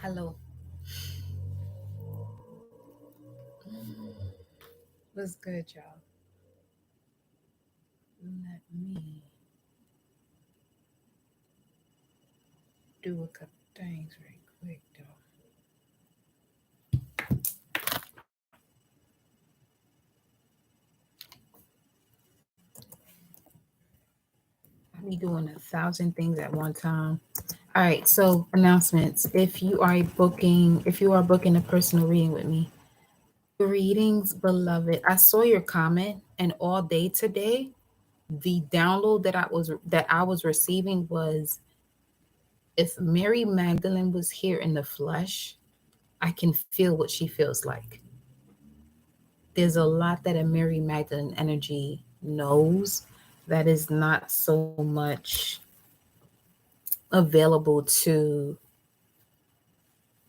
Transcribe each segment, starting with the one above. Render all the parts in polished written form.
Hello. What's good, y'all? Let me do a couple things right quick, though. I be doing 1,000 things at one time. All right, so announcements. If you are booking a personal reading with me, greetings, beloved. I saw your comment, and all day today, the download that I was receiving was if Mary Magdalene was here in the flesh, I can feel what she feels like. There's a lot that a Mary Magdalene energy knows that is not so much available to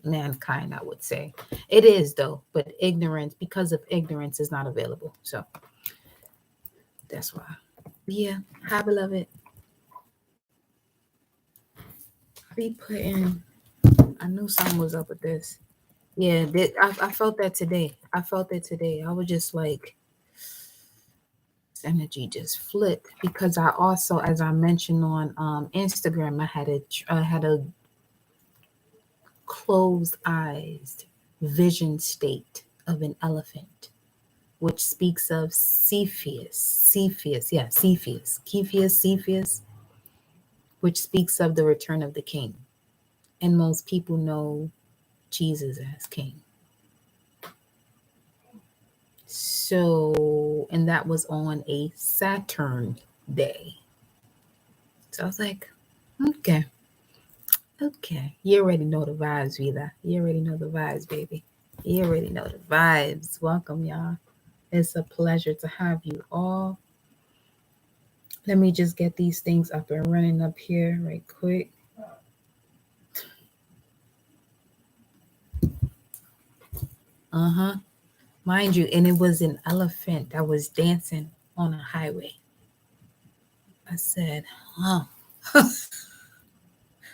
mankind, I would say. It is though, but ignorance, because of ignorance, is not available. So that's why. Yeah, hi beloved. I be putting, I knew something was up with this. Yeah, I felt that today. I felt that today. I was just like, energy just flipped because I also, as I mentioned on Instagram, I had a closed eyes vision state of an elephant, which speaks of Cepheus, which speaks of the return of the king. And most people know Jesus as king. So, and that was on a Saturn day. So I was like, okay, okay. You already know the vibes, Vida. You already know the vibes, baby. You already know the vibes. Welcome, y'all. It's a pleasure to have you all. Let me just get these things up and running up here right quick. Uh-huh. Mind you, and it was an elephant that was dancing on a highway. I said, huh.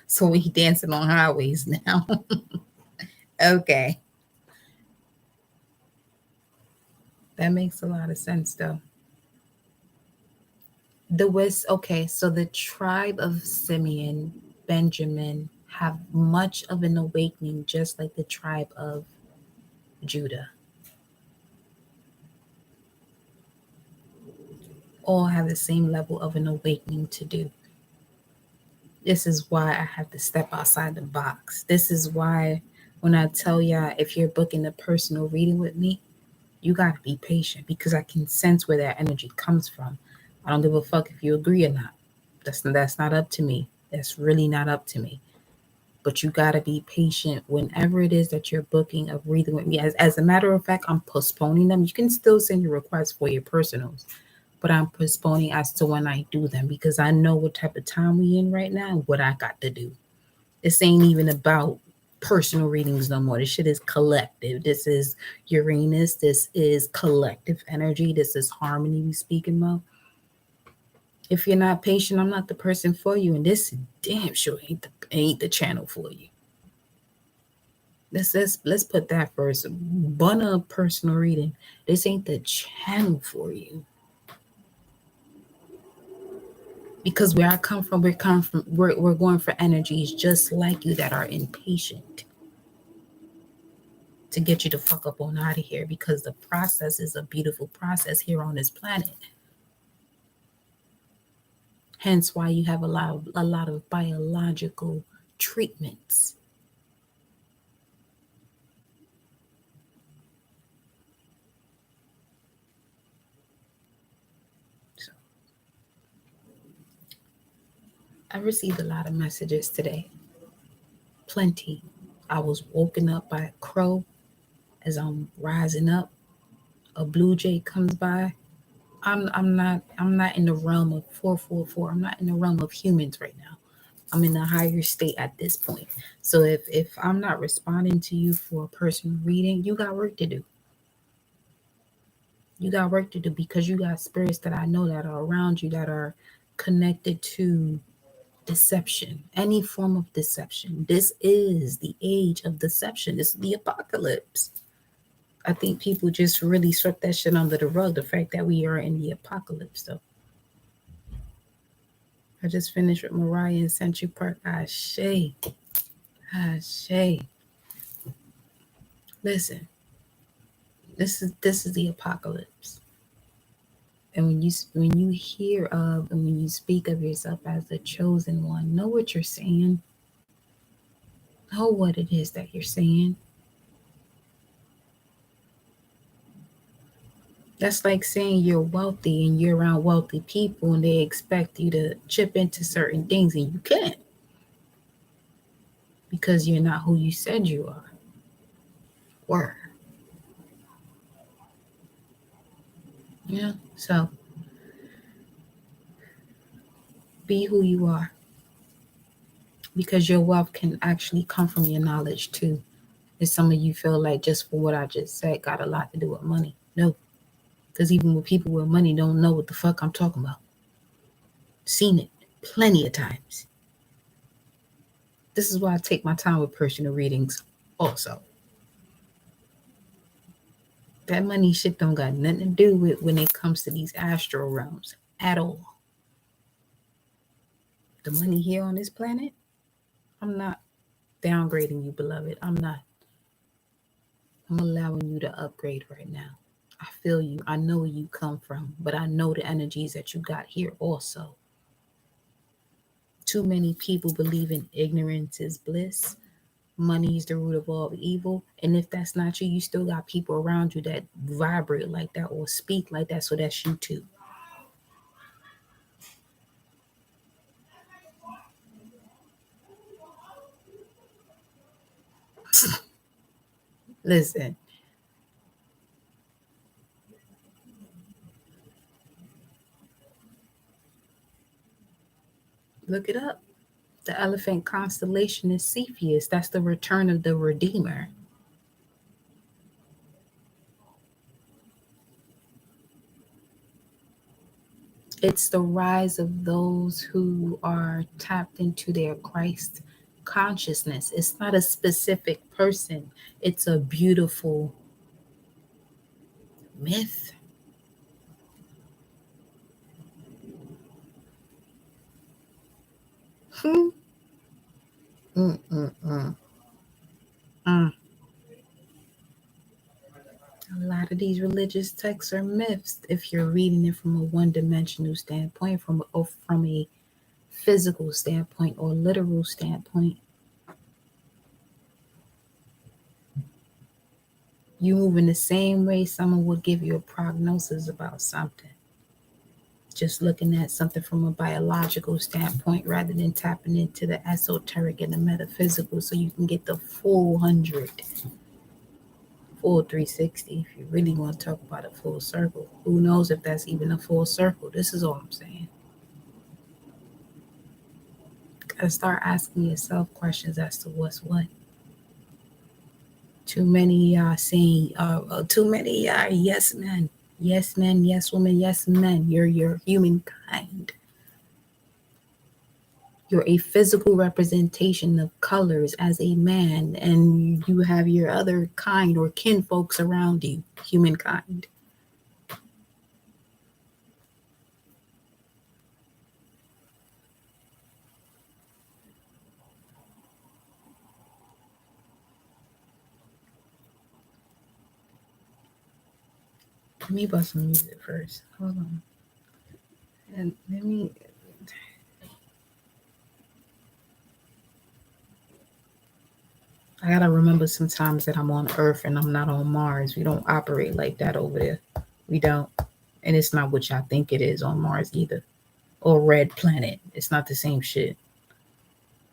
So we dancing on highways now. Okay. That makes a lot of sense though. The West, okay, so the tribe of Simeon, Benjamin have much of an awakening, just like the tribe of Judah. All have the same level of an awakening to do. This is why I have to step outside the box. This is why when I tell y'all, if you're booking a personal reading with me, you got to be patient because I can sense where that energy comes from. I don't give a fuck if you agree or not. That's not up to me. That's really not up to me. But you got to be patient whenever it is that you're booking a reading with me. As a matter of fact, I'm postponing them. You can still send your requests for your personals, but I'm postponing as to when I do them because I know what type of time we in right now and what I got to do. This ain't even about personal readings no more. This shit is collective. This is Uranus. This is collective energy. This is harmony we speaking about. If you're not patient, I'm not the person for you, and this damn sure ain't the channel for you. Let's put that first. Bun a personal reading. This ain't the channel for you. Because where I come from, we're going for energies just like you that are impatient to get you to fuck up on out of here because the process is a beautiful process here on this planet. Hence why you have a lot of biological treatments. So I received a lot of messages today. Plenty. I was woken up by a crow as I'm rising up. A blue jay comes by. I'm not in the realm of 444. I'm not in the realm of humans right now. I'm in a higher state at this point. So if I'm not responding to you for a personal reading, you got work to do. You got work to do because you got spirits that I know that are around you that are connected to deception, any form of deception. This is the age of deception. This is the apocalypse. I think people just really swept that shit under the rug, the fact that we are in the apocalypse, though. I just finished with Mariah in Century Park. Ashe. Ashe. Listen, this is the apocalypse. And when you hear of and when you speak of yourself as the chosen one, know what you're saying. Know what it is that you're saying. That's like saying you're wealthy and you're around wealthy people and they expect you to chip into certain things and you can't because you're not who you said you are. Word. Yeah. So be who you are because your wealth can actually come from your knowledge too. And some of you feel like just for what I just said got a lot to do with money. No. Because even with people with money don't know what the fuck I'm talking about. Seen it plenty of times. This is why I take my time with personal readings also. That money shit don't got nothing to do with when it comes to these astral realms at all. The money here on this planet, I'm not downgrading you, beloved. I'm not. I'm allowing you to upgrade right now. I feel you. I know where you come from, but I know the energies that you got here also. Too many people believe in ignorance is bliss. Money is the root of all evil. And if that's not you, you still got people around you that vibrate like that or speak like that. So that's you too. Listen. Look it up. The elephant constellation is Cepheus. That's the return of the Redeemer. It's the rise of those who are tapped into their Christ consciousness. It's not a specific person, it's a beautiful myth. Mm, mm, mm. Mm. A lot of these religious texts are myths if you're reading it from a one-dimensional standpoint, from a physical standpoint or literal standpoint. You move in the same way someone would give you a prognosis about something. Just looking at something from a biological standpoint rather than tapping into the esoteric and the metaphysical so you can get the full 360 if you really want to talk about a full circle. Who knows if that's even a full circle? This is all I'm saying. Gotta start asking yourself questions as to what's what. Too many saying too many yes men, yes men, yes women, yes men. You're humankind. You're a physical representation of colors as a man, and you have your other kind or kin folks around you, humankind. Let me bust some music first. Hold on. And let me. I gotta remember sometimes that I'm on Earth and I'm not on Mars. We don't operate like that over there. We don't. And it's not what y'all think it is on Mars either. Or Red Planet. It's not the same shit.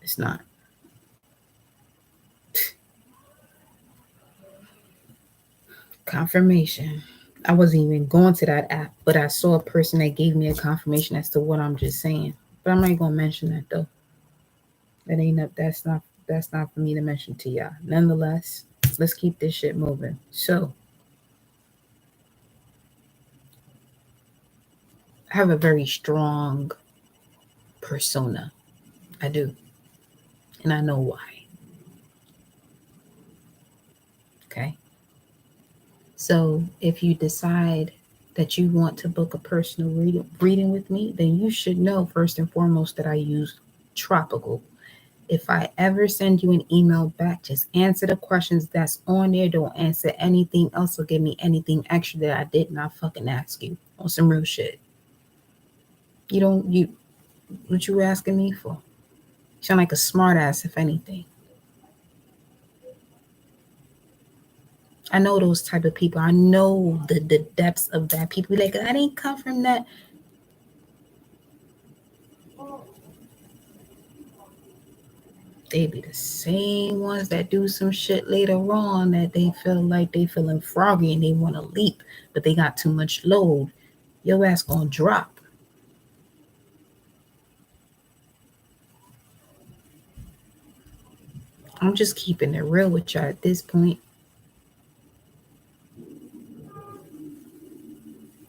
It's not. Confirmation. I wasn't even going to that app, but I saw a person that gave me a confirmation as to what I'm just saying. But I'm not gonna mention that though. That ain't up. That's not for me to mention to y'all. Nonetheless, let's keep this shit moving. So I have a very strong persona. I do. And I know why. Okay. So if you decide that you want to book a personal reading with me, then you should know first and foremost that I use Tropical. If I ever send you an email back, just answer the questions that's on there. Don't answer anything else or give me anything extra that I did not fucking ask you on some real shit. You don't, you, what you asking me for? You sound like a smart ass, if anything. I know those type of people. I know the depths of that. People be like, I didn't come from that. They be the same ones that do some shit later on that they feel like they feeling froggy and they want to leap, but they got too much load. Your ass gonna drop. I'm just keeping it real with y'all at this point.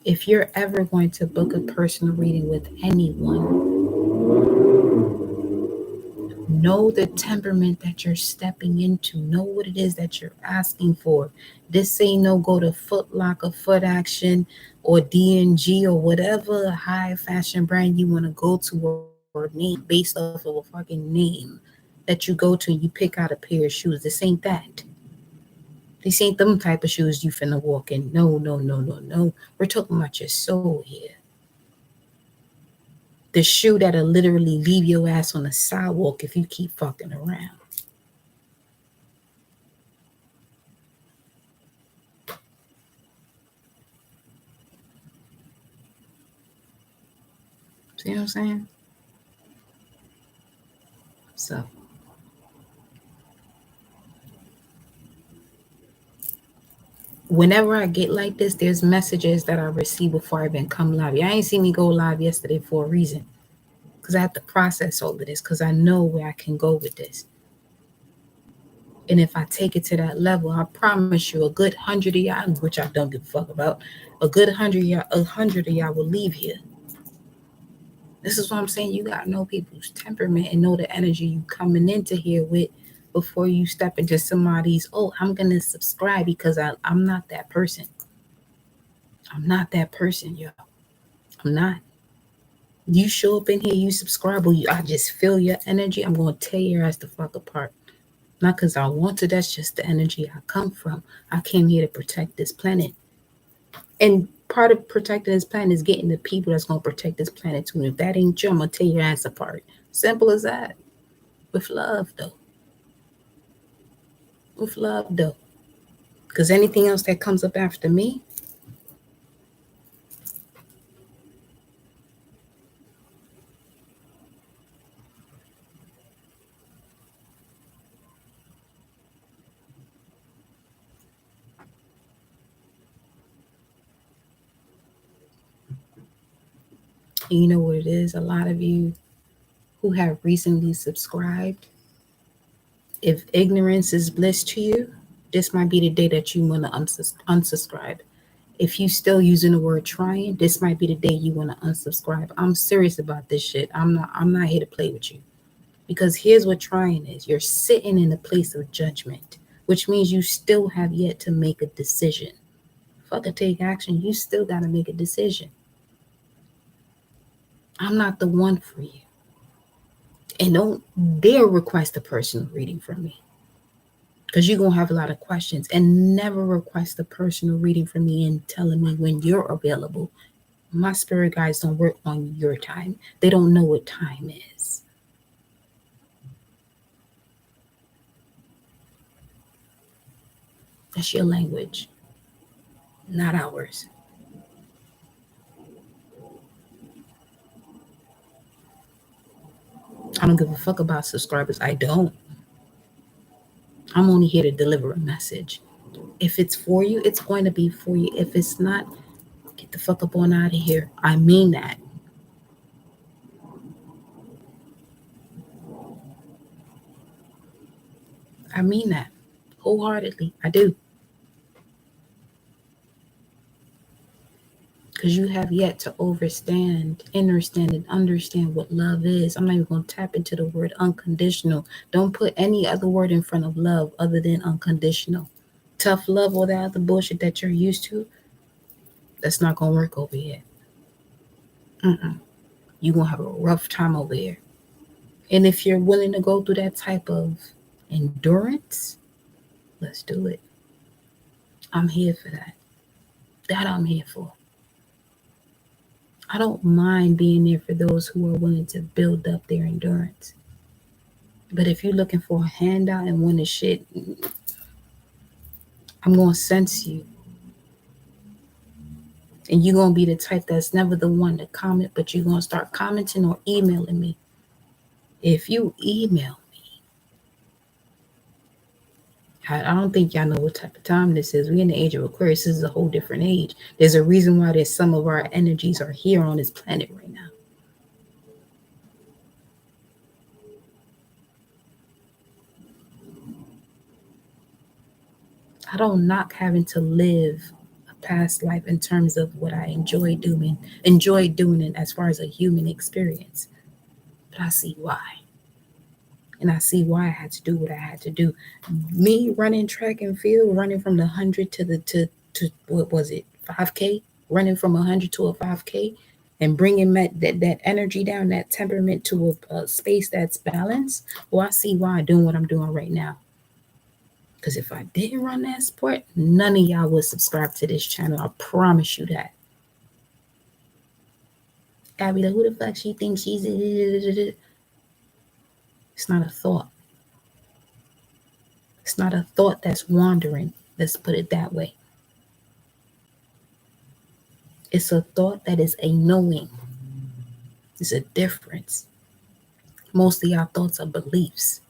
If you're ever going to book a personal reading with anyone, know the temperament that you're stepping into. Know what it is that you're asking for. This ain't no go to Foot Locker, Foot Action, or D&G or whatever high fashion brand you want to go to or name based off of a fucking name that you go to and you pick out a pair of shoes. This ain't that. These ain't them type of shoes you finna walk in. No, no, no, no, no. We're talking about your soul here. The shoe that'll literally leave your ass on the sidewalk if you keep fucking around. See what I'm saying? So whenever I get like this, there's messages that I receive before I even come live. Y'all ain't see me go live yesterday for a reason. Because I have to process all of this. Because I know where I can go with this. And if I take it to that level, I promise you a good 100 of y'all, which I don't give a fuck about, a good 100 of y'all will leave here. This is what I'm saying. You gotta know people's temperament and know the energy you coming into here with before you step into somebody's, oh, I'm gonna subscribe because I'm not that person. I'm not that person, yo. I'm not. You show up in here, you subscribe, or I just feel your energy. I'm gonna tear your ass the fuck apart. Not because I want to, that's just the energy I come from. I came here to protect this planet. And part of protecting this planet is getting the people that's gonna protect this planet too. And if that ain't you, I'm gonna tear your ass apart. Simple as that. With love though. With love though. Because anything else that comes up after me, and you know what it is, a lot of you who have recently subscribed, if ignorance is bliss to you, this might be the day that you want to unsubscribe. If you still using the word trying, this might be the day you want to unsubscribe. I'm serious about this shit. I'm not here to play with you. Because here's what trying is. You're sitting in the place of judgment, which means you still have yet to make a decision. Fuck it, take action. You still got to make a decision. I'm not the one for you. And don't dare request a personal reading from me. Because you're going to have a lot of questions. And never request a personal reading from me and telling me when you're available. My spirit guides don't work on your time. They don't know what time is. That's your language, not ours. I don't give a fuck about subscribers. I don't. I'm only here to deliver a message. If it's for you, it's going to be for you. If it's not, get the fuck up on out of here. I mean that. I mean that wholeheartedly. I do. because you have yet to understand, and understand what love is. I'm not even going to tap into the word unconditional. Don't put any other word in front of love other than unconditional. Tough love, all that other bullshit that you're used to, that's not going to work over here. You're going to have a rough time over here. And if you're willing to go through that type of endurance, let's do it. I'm here for that. That I'm here for. I don't mind being there for those who are willing to build up their endurance. But if you're looking for a handout and want to shit, I'm going to sense you. And you're going to be the type that's never the one to comment, but you're going to start commenting or emailing me. If you email me, I don't think y'all know what type of time this is. We're in the age of Aquarius. This is a whole different age. There's a reason why there's some of our energies are here on this planet right now. I don't knock having to live a past life in terms of what I enjoy doing it as far as a human experience. But I see why. And I see why I had to do what I had to do. Me running track and field, running from the 100 to what was it, 5K? Running from 100 to a 5K and bringing that energy down, that temperament to a space that's balanced. Well, I see why I'm doing what I'm doing right now. Because if I didn't run that sport, none of y'all would subscribe to this channel. I promise you that. I'd be like, who the fuck she thinks she's... It's not a thought. It's not a thought that's wandering. Let's put it that way. It's a thought that is a knowing. It's a difference. Most of y'all thoughts are beliefs.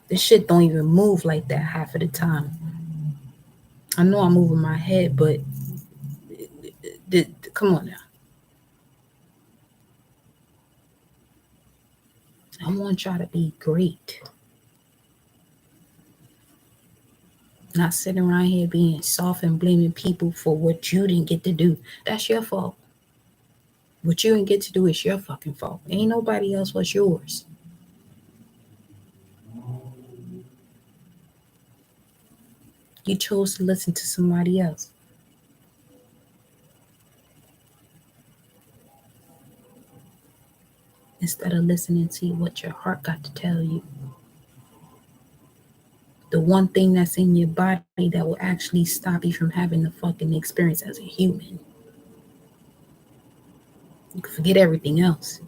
This shit don't even move like that half of the time. I know I'm moving my head, but come on now. I want y'all to be great. Not sitting around here being soft and blaming people for what you didn't get to do. That's your fault. What you didn't get to do is your fucking fault. Ain't nobody else was yours. You chose to listen to somebody else. Instead of listening to what your heart got to tell you. The one thing that's in your body that will actually stop you from having the fucking experience as a human. You can forget everything else.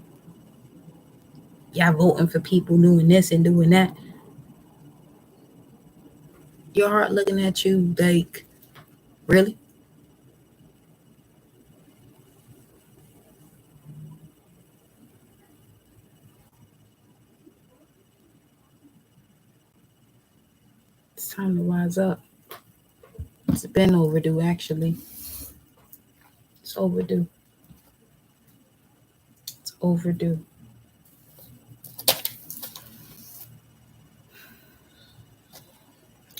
Y'all voting for people doing this and doing that. Your heart looking at you like, really? It's time to wise up. It's been overdue, actually. It's overdue. It's overdue.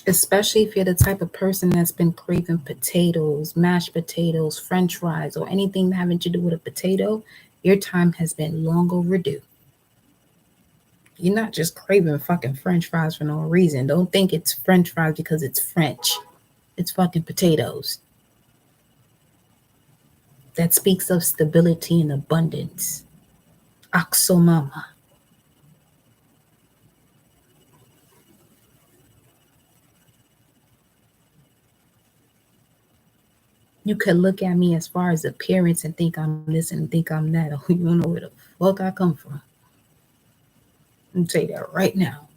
Especially if you're the type of person that's been craving potatoes, mashed potatoes, french fries, or anything having to do with a potato, your time has been long overdue. You're not just craving fucking french fries for no reason. Don't think it's french fries because it's French. It's fucking potatoes. That speaks of stability and abundance. Axomama. You could look at me as far as appearance and think I'm this and think I'm that. Oh, you don't know where the fuck I come from. I'm tell you that right now.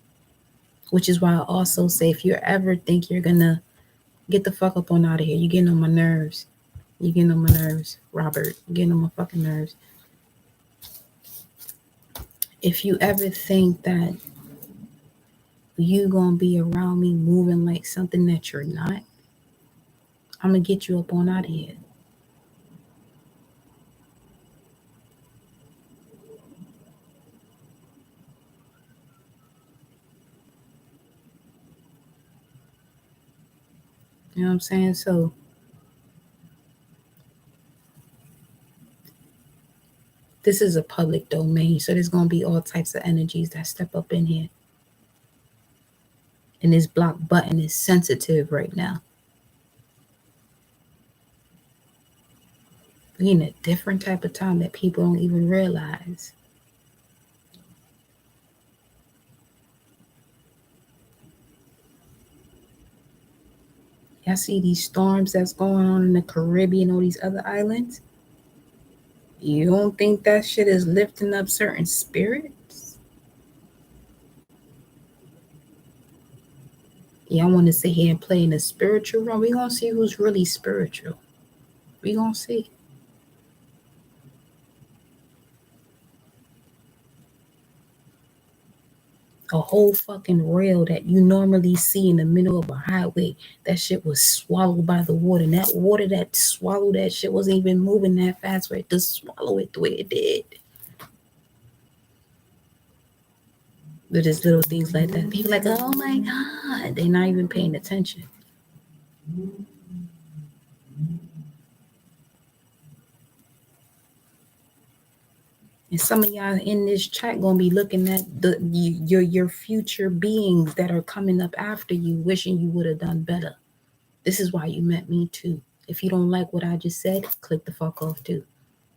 Which is why I also say if you ever think you're gonna get the fuck up on out of here, you're getting on my nerves. You're getting on my nerves, Robert. You're getting on my fucking nerves. If you ever think that you gonna be around me moving like something that you're not, I'm gonna get you up on out of here. You know what I'm saying? So this is a public domain. So there's going to be all types of energies that step up in here. And this block button is sensitive right now. We're in a different type of time that people don't even realize. Y'all see these storms that's going on in the Caribbean, all these other islands? You don't think that shit is lifting up certain spirits? Y'all want to sit here and play in the spiritual realm? We gonna see who's really spiritual. We gonna see. A whole fucking rail that you normally see in the middle of a highway, that shit was swallowed by the water. And that water that swallowed that shit wasn't even moving that fast for it to swallow it the way it did. But just little things like that. People like, oh my God. They're not even paying attention. And some of y'all in this chat gonna be looking at your future beings that are coming up after you, wishing you would have done better. This is why you met me too. If you don't like what I just said, click the fuck off too.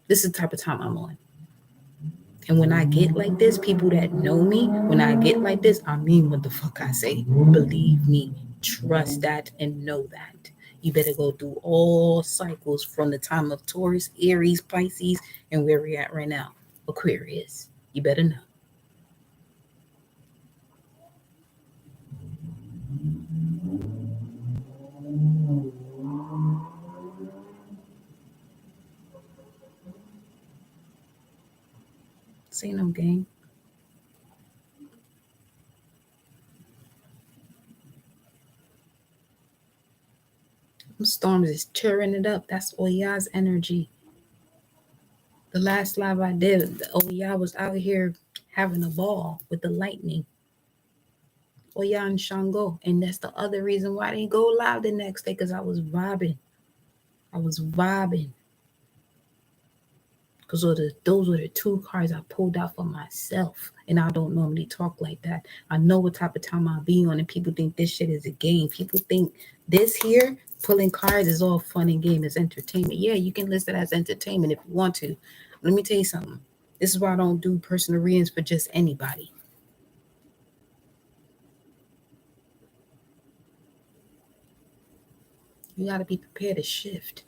This is the type of time I'm on. And when I get like this, people that know me, when I get like this, I mean what the fuck I say. Believe me, trust that, and know that. You better go through all cycles from the time of Taurus, Aries, Pisces, and where we're at right now, Aquarius. You better know. Say no game. Them storms is tearing it up. That's Oya's energy. The last live I did, Oya was out here having a ball with the lightning. Oya and Shango. And that's the other reason why I didn't go live the next day, because I was vibing. I was vibing. Because those were the two cards I pulled out for myself. And I don't normally talk like that. I know what type of time I'll be on, and people think this shit is a game. People think this here, pulling cards, is all fun and game. It's entertainment. Yeah, you can list it as entertainment if you want to. Let me tell you something. This is why I don't do personal readings for just anybody. You got to be prepared to shift.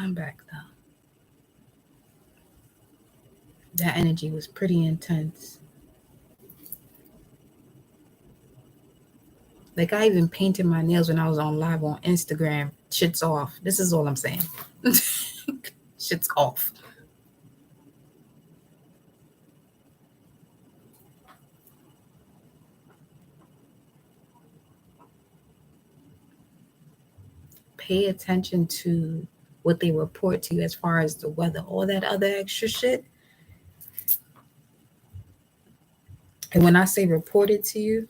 I'm back though. That energy was pretty intense. Like, I even painted my nails when I was on live on Instagram. Shit's off. This is all I'm saying. Shit's off. Pay attention to what they report to you as far as the weather, all that other extra shit. And when I say reported to you,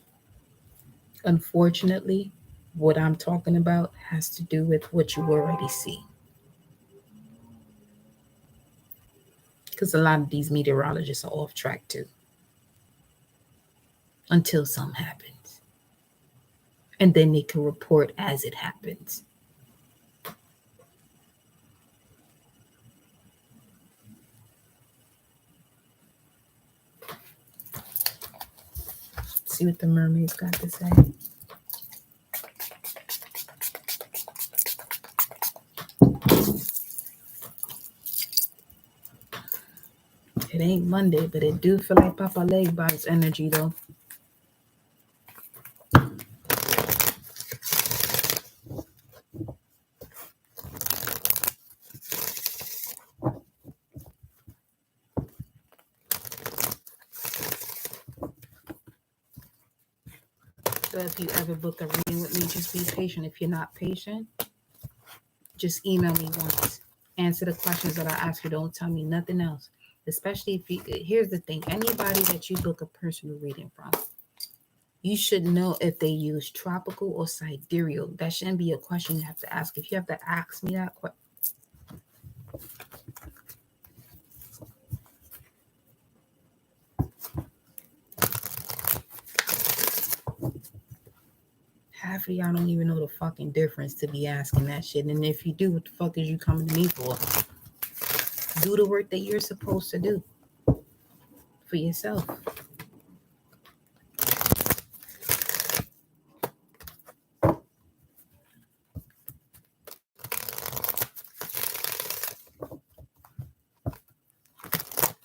unfortunately, what I'm talking about has to do with what you already see. Because a lot of these meteorologists are off track too. Until something happens. And then they can report as it happens. See what the mermaids got to say. It ain't Monday, but it do feel like Papa Leg Bot's energy though. So if you ever book a reading with me, just be patient. If you're not patient, just email me once. Answer the questions that I ask you. Don't tell me nothing else. Especially if you, here's the thing, anybody that you book a personal reading from, you should know if they use tropical or sidereal. That shouldn't be a question you have to ask. If you have to ask me that question, half of y'all don't even know the fucking difference to be asking that shit. And if you do, what the fuck is you coming to me for? Do the work that you're supposed to do for yourself.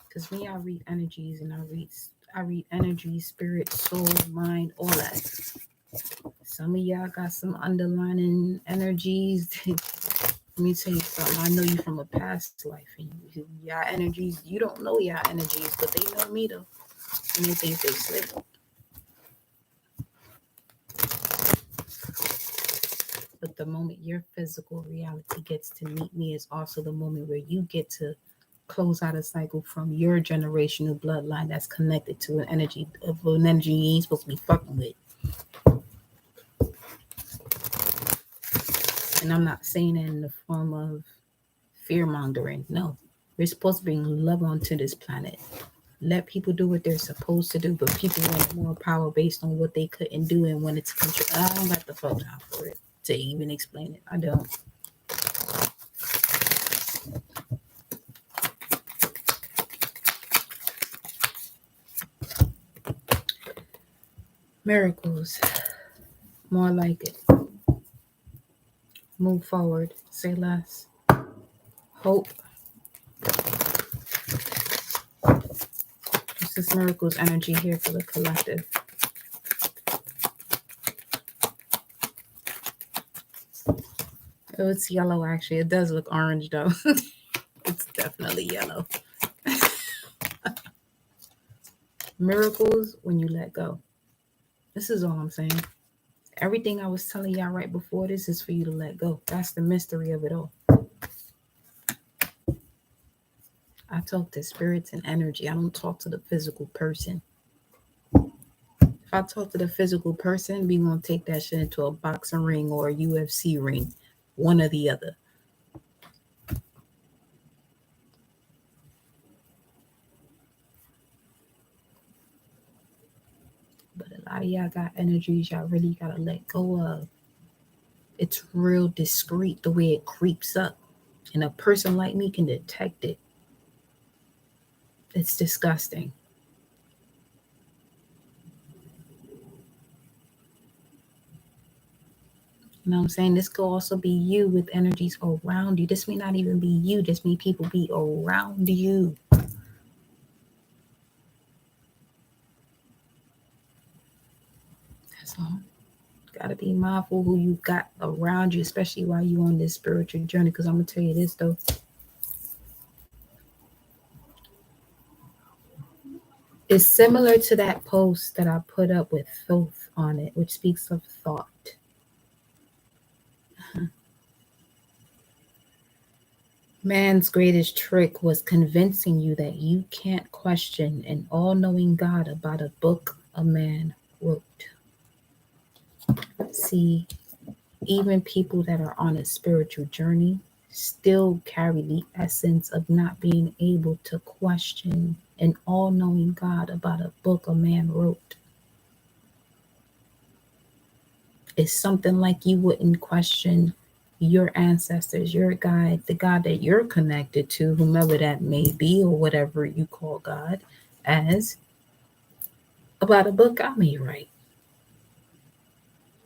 Because me, I read energies, and I read energy, spirit, soul, mind, all that. Some of y'all got some underlining energies. Let me tell you something. I know you from a past life, and y'all energies, you don't know y'all energies, but they know me though, and they think they slick. But the moment your physical reality gets to meet me is also the moment where you get to close out a cycle from your generational bloodline that's connected to an energy you ain't supposed to be fucking with. And I'm not saying it in the form of fear mongering. No, we're supposed to bring love onto this planet. Let people do what they're supposed to do, but people want more power based on what they couldn't do and when it's control. I don't got the fuck time for it to even explain it. I don't. Miracles. More like it. Move forward. Say less. Hope. This is miracles energy here for the collective. Oh, it's yellow actually. It does look orange though. It's definitely yellow. Miracles when you let go. This is all I'm saying. Everything I was telling y'all right before this is for you to let go. That's the mystery of it all. I talk to spirits and energy. I don't talk to the physical person. If I talk to the physical person, we gonna take that shit into a boxing ring or a UFC ring, one or the other. But a lot of y'all got energies y'all really gotta let go of. It's real discreet the way it creeps up, and a person like me can detect it. It's disgusting. You know what I'm saying? This could also be you with energies around you. This may not even be you. This may people be around you. That's all. Gotta be mindful who you got around you, especially while you on this spiritual journey. Because I'm gonna tell you this though. It's similar to that post that I put up with Thoth on it, which speaks of thought. Man's greatest trick was convincing you that you can't question an all-knowing God about a book a man wrote. See, even people that are on a spiritual journey still carry the essence of not being able to question an all-knowing God about a book a man wrote. It's something like you wouldn't question your ancestors, your guide, the God that you're connected to, whomever that may be, or whatever you call God, as about a book I may write.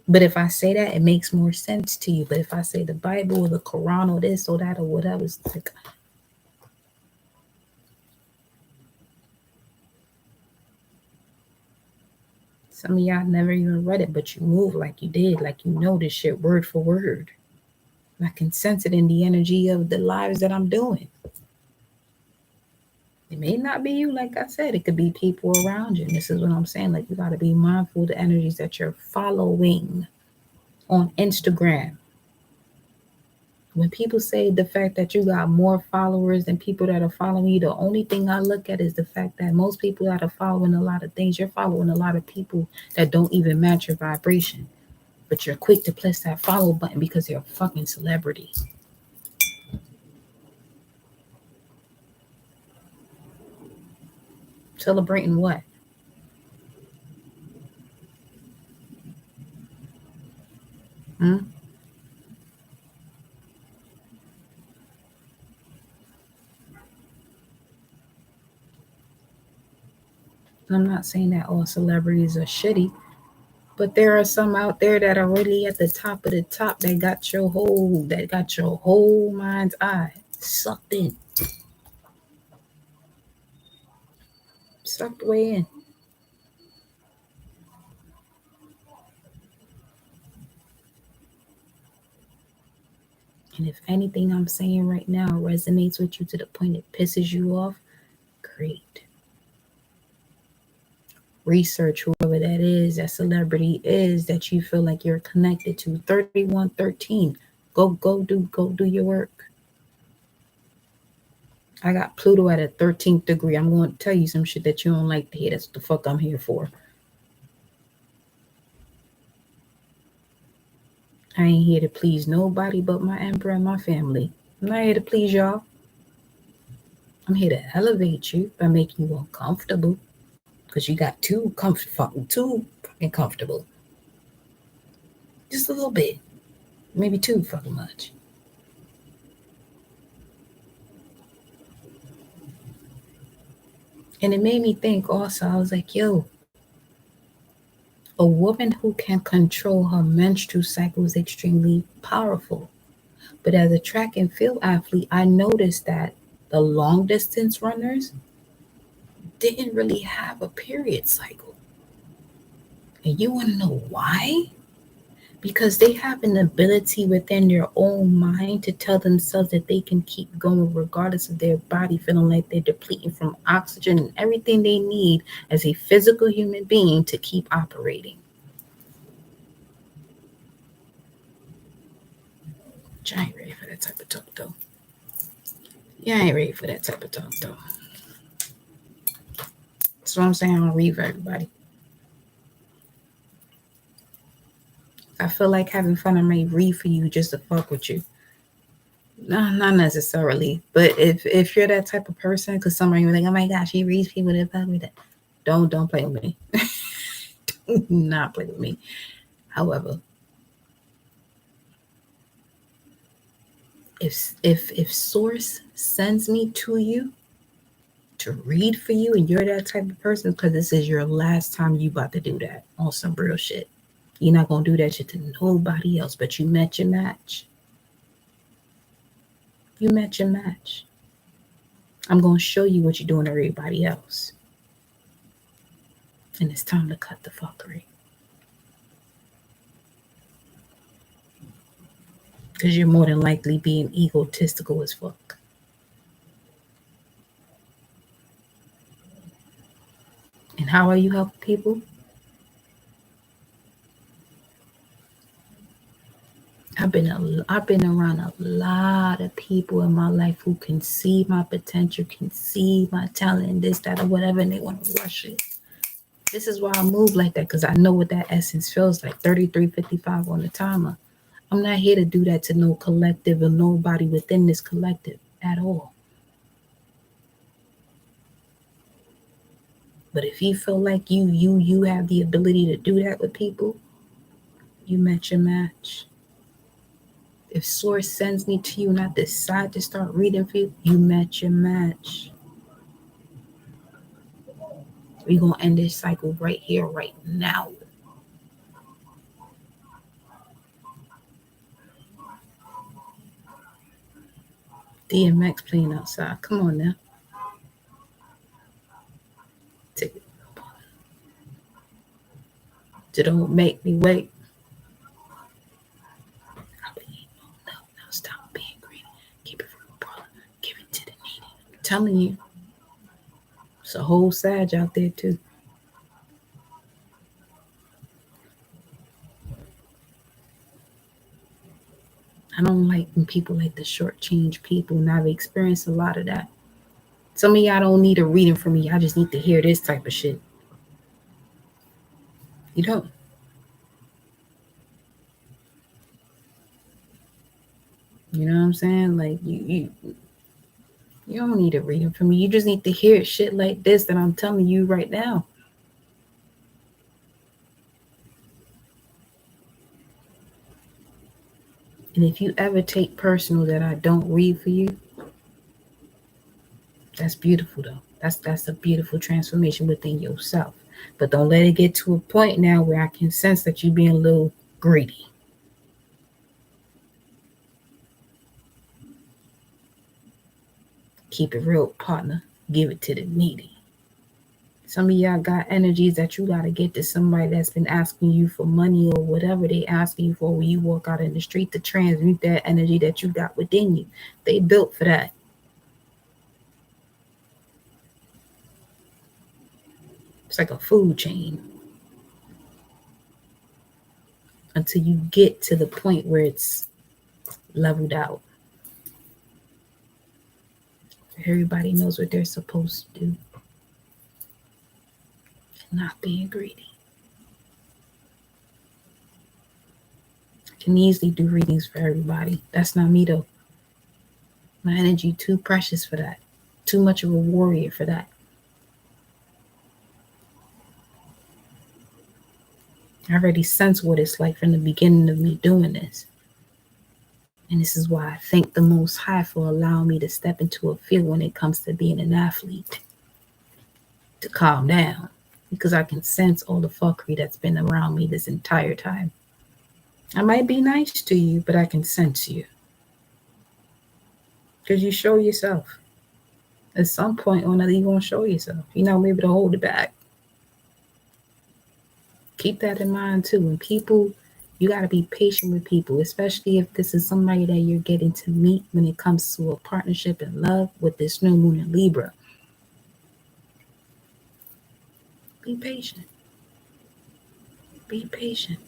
But if I say that, it makes more sense to you. But if I say the Bible or the Quran or this or that or whatever, it's like, some of y'all never even read it, but you move like you did, like you know this shit word for word. I can sense it in the energy of the lives that I'm doing. It may not be you, like I said, it could be people around you. And this is what I'm saying. Like, you got to be mindful of the energies that you're following on Instagram. When people say the fact that you got more followers than people that are following you, the only thing I look at is the fact that most people that are following a lot of things, you're following a lot of people that don't even match your vibration. But you're quick to press that follow button because you're a fucking celebrity. Celebrating what? Hmm? I'm not saying that all celebrities are shitty, but there are some out there that are really at the top of the top that got your whole mind's eye sucked in, sucked way in. And if anything I'm saying right now resonates with you to the point it pisses you off, great. Research whoever that celebrity is that you feel like you're connected to. 3113. Go do your work. I got Pluto at a 13th degree. I'm going to tell you some shit that you don't like to hear. That's what the fuck I'm here for. I ain't here to please nobody but my emperor and my family. I'm not here to please y'all. I'm here to elevate you by making you uncomfortable. Because you got too fucking comfortable. Just a little bit. Maybe too fucking much. And it made me think also, I was like, yo, a woman who can control her menstrual cycle is extremely powerful. But as a track and field athlete, I noticed that the long distance runners didn't really have a period cycle. And you want to know why? Because they have an ability within their own mind to tell themselves that they can keep going regardless of their body feeling like they're depleting from oxygen and everything they need as a physical human being to keep operating. I ain't ready for that type of talk though. Yeah, I ain't ready for that type of talk though. That's what I'm saying. I'm gonna read for everybody. I feel like having fun. I may read for you just to fuck with you. No, not necessarily. But if you're that type of person, because somebody will be like, oh my gosh, he reads people that fuck with that. Don't play with me. Do not play with me. However, if source sends me to you to read for you and you're that type of person, because this is your last time you about to do that on some real shit. You're not gonna do that shit to nobody else, but you met your match. You met your match. I'm gonna show you what you're doing to everybody else. And it's time to cut the fuckery. Because you're more than likely being egotistical as fuck. And how are you helping people? I've been around a lot of people in my life who can see my potential, can see my talent, and this, that, or whatever, and they want to rush it. This is why I move like that, because I know what that essence feels like. 33:55 on the timer. I'm not here to do that to no collective or nobody within this collective at all. But if you feel like you have the ability to do that with people, you met your match. If source sends me to you and I decide to start reading for you, you met your match. We're gonna end this cycle right here, right now. DMX playing outside. Come on now. Take it. Don't make me wait. No, stop being greedy. Keep it from the brother. Give it to the needy. I'm telling you. It's a whole Sag out there too. I don't like when people like to shortchange people, and I've experienced a lot of that. Some of y'all don't need a reading from me. I just need to hear this type of shit. You don't. You know what I'm saying? Like you don't need a reading from me. You just need to hear shit like this that I'm telling you right now. And if you ever take personal that I don't read for you, that's beautiful though. That's a beautiful transformation within yourself. But don't let it get to a point now where I can sense that you being a little greedy. Keep it real, partner. Give it to the needy. Some of y'all got energies that you gotta get to somebody that's been asking you for money or whatever they asking you for when you walk out in the street to transmute that energy that you got within you. They built for that. It's like a food chain until you get to the point where it's leveled out. Everybody knows what they're supposed to do. Not being greedy. I can easily do readings for everybody. That's not me though. My energy too precious for that. Too much of a warrior for that. I already sense what it's like from the beginning of me doing this. And this is why I thank the Most High for allowing me to step into a field when it comes to being an athlete. To calm down. Because I can sense all the fuckery that's been around me this entire time. I might be nice to you, but I can sense you. Because you show yourself. At some point or another, you're going to show yourself. You're not able to hold it back. Keep that in mind too. When people, you got to be patient with people, especially if this is somebody that you're getting to meet when it comes to a partnership and love with this new moon in Libra. Be patient. Be patient.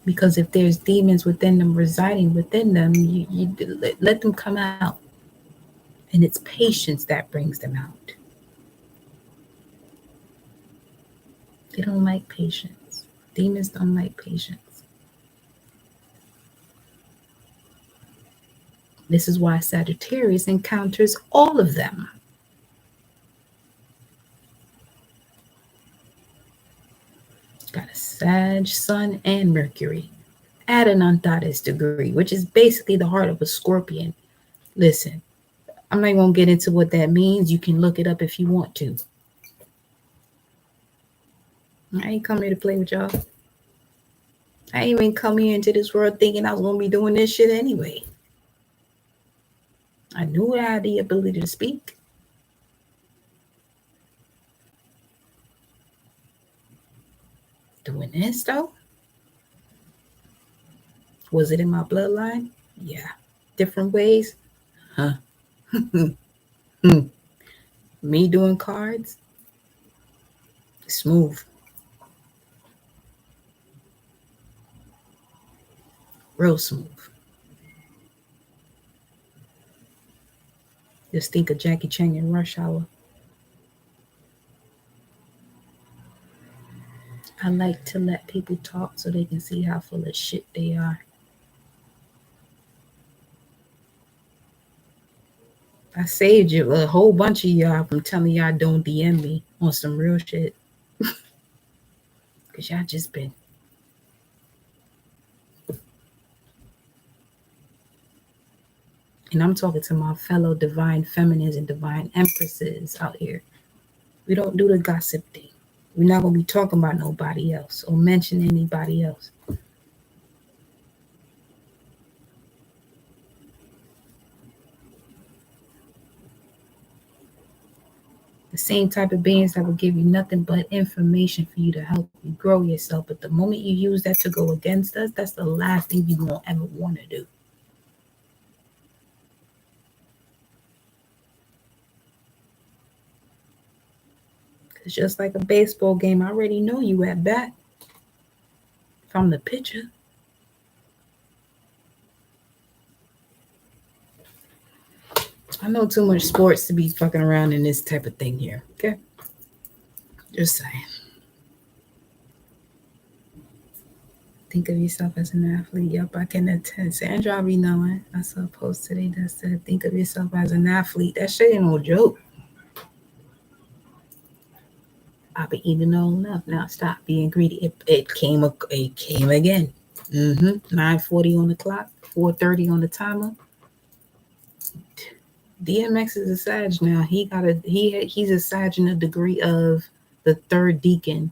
Because if there's demons within them residing within them, you let them come out. And it's patience that brings them out. They don't like patience. Demons don't like patience. This is why Sagittarius encounters all of them. Got a Sag, Sun, and Mercury at an Antares degree, which is basically the heart of a Scorpion. Listen, I'm not going to get into what that means. You can look it up if you want to. I ain't come here to play with y'all. I ain't even come here into this world thinking I was going to be doing this shit anyway. I knew I had the ability to speak. Doing this though? Was it in my bloodline? Yeah. Different ways? Huh. Me doing cards? Smooth. Real smooth. Just think of Jackie Chan in Rush Hour. I like to let people talk so they can see how full of shit they are. I saved you a whole bunch of y'all from telling y'all don't DM me on some real shit. Because y'all just been. And I'm talking to my fellow divine feminines and divine empresses out here. We don't do the gossip thing. We're not going to be talking about nobody else or mention anybody else. The same type of beings that will give you nothing but information for you to help you grow yourself. But the moment you use that to go against us, that's the last thing you won't ever want to do. It's just like a baseball game. I already know you at bat from the pitcher. I know too much sports to be fucking around in this type of thing here. Okay? Just saying. Think of yourself as an athlete. Yep, I can attest. Sandra, I be knowing. I saw a post today that said, think of yourself as an athlete. That shit ain't no joke. I've been eating all enough. Now stop being greedy. It came again. 9:40 on the clock, 4:30 on the timer. DMX is a Sag now. He's a Sag in a degree of the third deacon,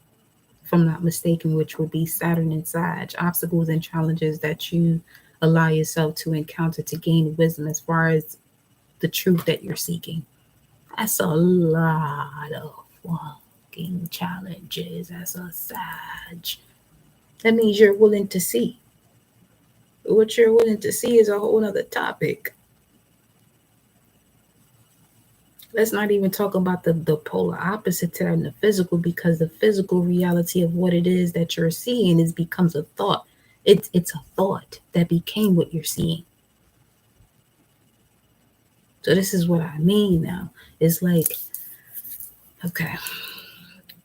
if I'm not mistaken, which would be Saturn and Sag. Obstacles and challenges that you allow yourself to encounter to gain wisdom as far as the truth that you're seeking. That's a lot of fucking challenges as a Sag. That means you're willing to see. What you're willing to see is a whole other topic. Let's not even talk about the polar opposite to that in the physical, because the physical reality of what it is that you're seeing becomes a thought. It's a thought that became what you're seeing. So this is what I mean now. It's like, okay,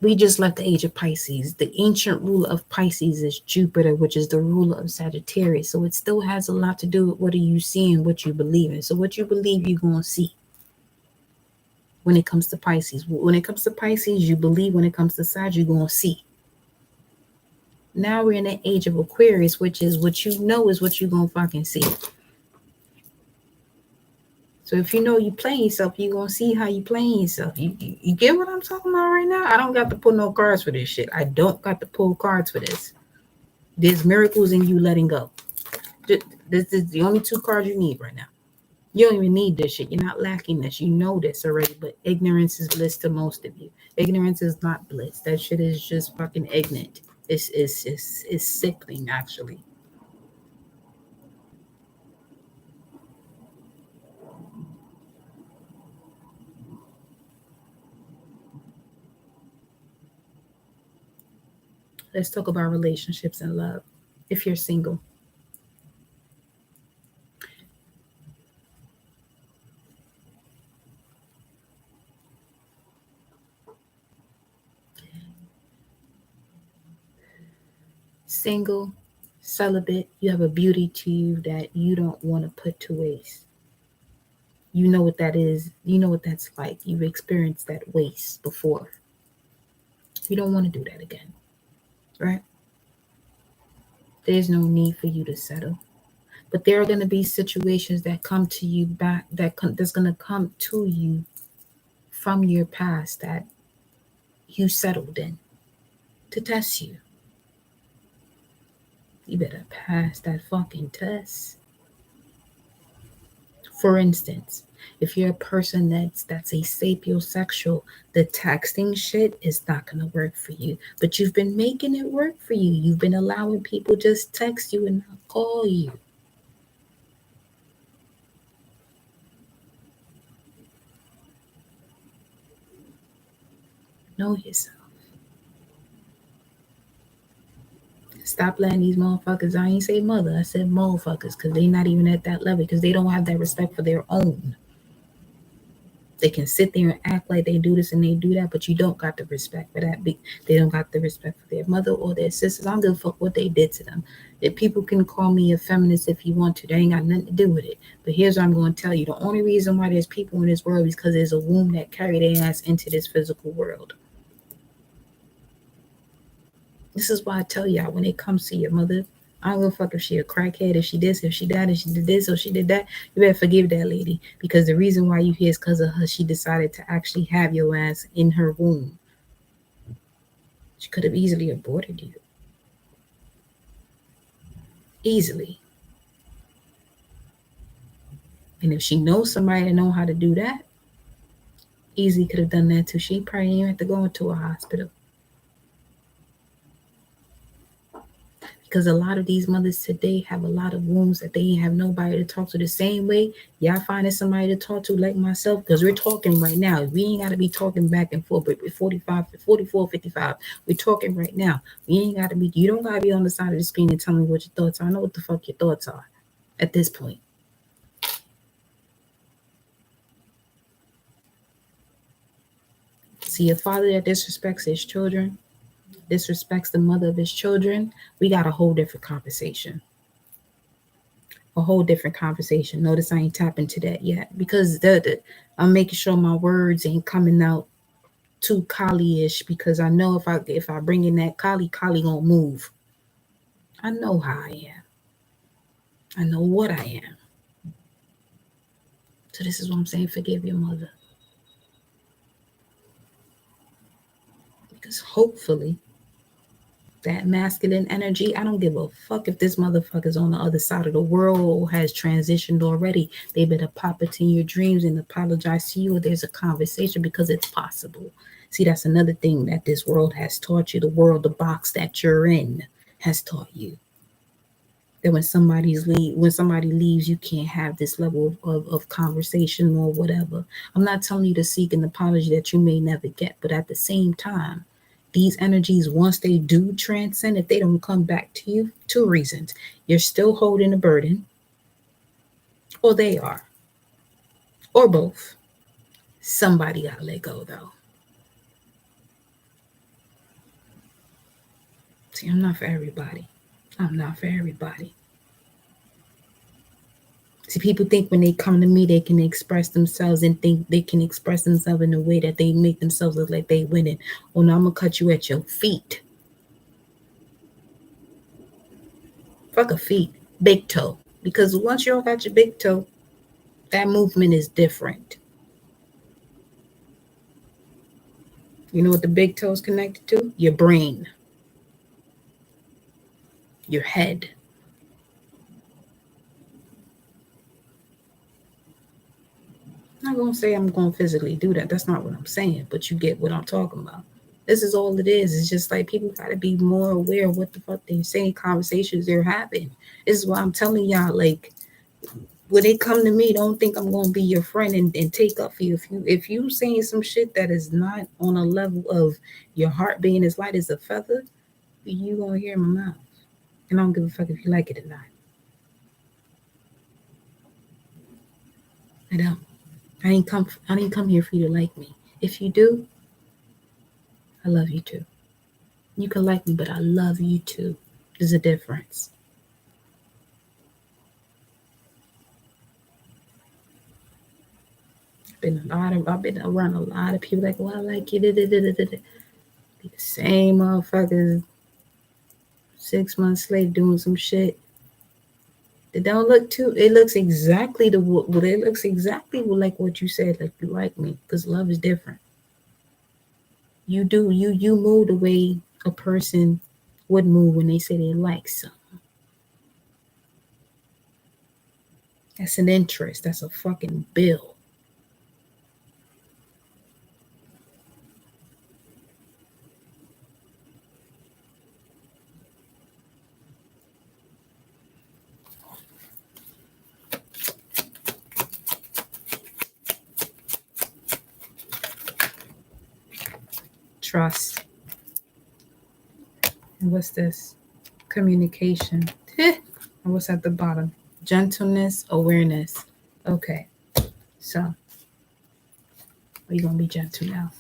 we just left the age of Pisces. The ancient ruler of Pisces is Jupiter, which is the ruler of Sagittarius. So it still has a lot to do with what are you seeing, what you believe in. So what you believe, you're going to see. When it comes to Pisces, you believe. When it comes to Sag, you're going to see. Now we're in the age of Aquarius, which is what you know is what you're going to fucking see. So if you know you playing yourself, you're going to see how you playing yourself. You get what I'm talking about right now? I don't got to pull no cards for this shit. I don't got to pull cards for this. There's miracles in you letting go. This is the only 2 cards you need right now. You don't even need this shit. You're not lacking this. You know this already, but ignorance is bliss to most of you. Ignorance is not bliss. That shit is just fucking ignorant. It's sickening, actually. Let's talk about relationships and love. If you're single, single, celibate, you have a beauty to you that you don't want to put to waste. You know what that is. You know what that's like. You've experienced that waste before. You don't want to do that again, right? There's no need for you to settle. But there are going to be situations that come to you back, that's going to come to you from your past that you settled in to test you. You better pass that fucking test. For instance, if you're a person that's a sapiosexual, the texting shit is not gonna work for you. But you've been making it work for you. You've been allowing people just text you and not call you. Know yourself. Stop letting these motherfuckers, I ain't say mother, I said motherfuckers, because they not even at that level, because they don't have that respect for their own. They can sit there and act like they do this and they do that, but you don't got the respect for that. They don't got the respect for their mother or their sisters. I don't give a fuck what they did to them. If people can call me a feminist if you want to, they ain't got nothing to do with it. But here's what I'm going to tell you. The only reason why there's people in this world is because there's a womb that carried their ass into this physical world. This is why I tell y'all, when it comes to your mother, I don't give a fuck if she a crackhead, if she this, if she that, if she did this, or she did that. You better forgive that lady, because the reason why you here is because of her. She decided to actually have your ass in her womb. She could have easily aborted you. Easily. And if she knows somebody that know how to do that, easily could have done that too. She probably didn't even have to go into a hospital. Because a lot of these mothers today have a lot of wounds that they ain't have nobody to talk to. The same way y'all finding somebody to talk to like myself, because we're talking right now. We ain't got to be talking back and forth, but 45, 44, 55, we're talking right now. We ain't got to be, you don't got to be on the side of the screen and tell me what your thoughts are. I know what the fuck your thoughts are at this point. See, a father that disrespects his children, disrespects the mother of his children, we got a whole different conversation. A whole different conversation. Notice I ain't tapping to that yet because I'm making sure my words ain't coming out too Kali-ish, because I know if I bring in that Kali gonna move. I know how I am. I know what I am. So this is what I'm saying. Forgive your mother. Because hopefully that masculine energy, I don't give a fuck if this motherfucker's on the other side of the world or has transitioned already. They better pop it in your dreams and apologize to you, or there's a conversation, because it's possible. See, that's another thing that this world has taught you. The world, the box that you're in, has taught you that when somebody leaves, you can't have this level of conversation or whatever. I'm not telling you to seek an apology that you may never get, but at the same time, these energies, once they do transcend, if they don't come back to you, two reasons: you're still holding a burden, or they are, or both. Somebody gotta let go, though. See, I'm not for everybody. I'm not for everybody. See, people think when they come to me, they can express themselves and think they can express themselves in a way that they make themselves look like they winning. Oh no, I'm gonna cut you at your feet. Fuck a feet, big toe. Because once you don't got your big toe, that movement is different. You know what the big toe is connected to? Your brain, your head. I'm not gonna say I'm gonna physically do that. That's not what I'm saying, but you get what I'm talking about. This is all it is. It's just like people gotta be more aware of what the fuck they're saying, conversations they're having. This is why I'm telling y'all, like, when they come to me, don't think I'm gonna be your friend and take up for you. If you saying some shit that is not on a level of your heart being as light as a feather, you gonna hear my mouth. And I don't give a fuck if you like it or not. I don't. I didn't come here for you to like me. If you do, I love you too. You can like me, but I love you too. There's a difference. I've been around a lot of people like, well, I like you. Be the same motherfuckers 6 months later doing some shit. It don't look too. It looks exactly it looks exactly like what you said. Like, you like me, because love is different. You move the way a person would move when they say they like something. That's an interest. That's a fucking bill. Trust. And what's this? Communication. And what's at the bottom? Gentleness, awareness. Okay. So, we're going to be gentle now.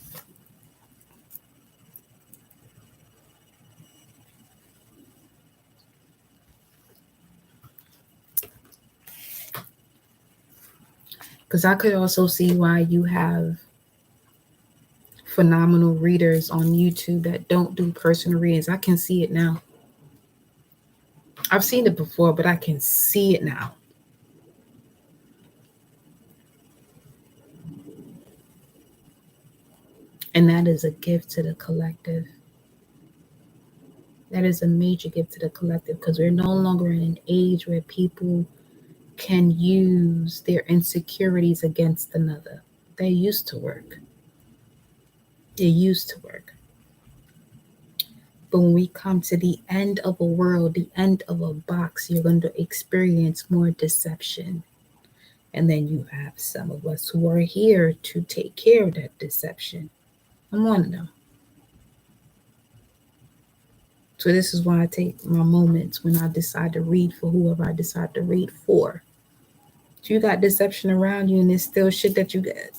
Because I could also see why you have phenomenal readers on YouTube that don't do personal readings. I can see it now. I've seen it before, but I can see it now. And that is a gift to the collective. That is a major gift to the collective, because we're no longer in an age where people can use their insecurities against another. They used to work. It used to work. But when we come to the end of a world, the end of a box, you're going to experience more deception. And then you have some of us who are here to take care of that deception. I'm one of them. So this is why I take my moments when I decide to read for whoever I decide to read for. If you got deception around you and there's still shit that you get,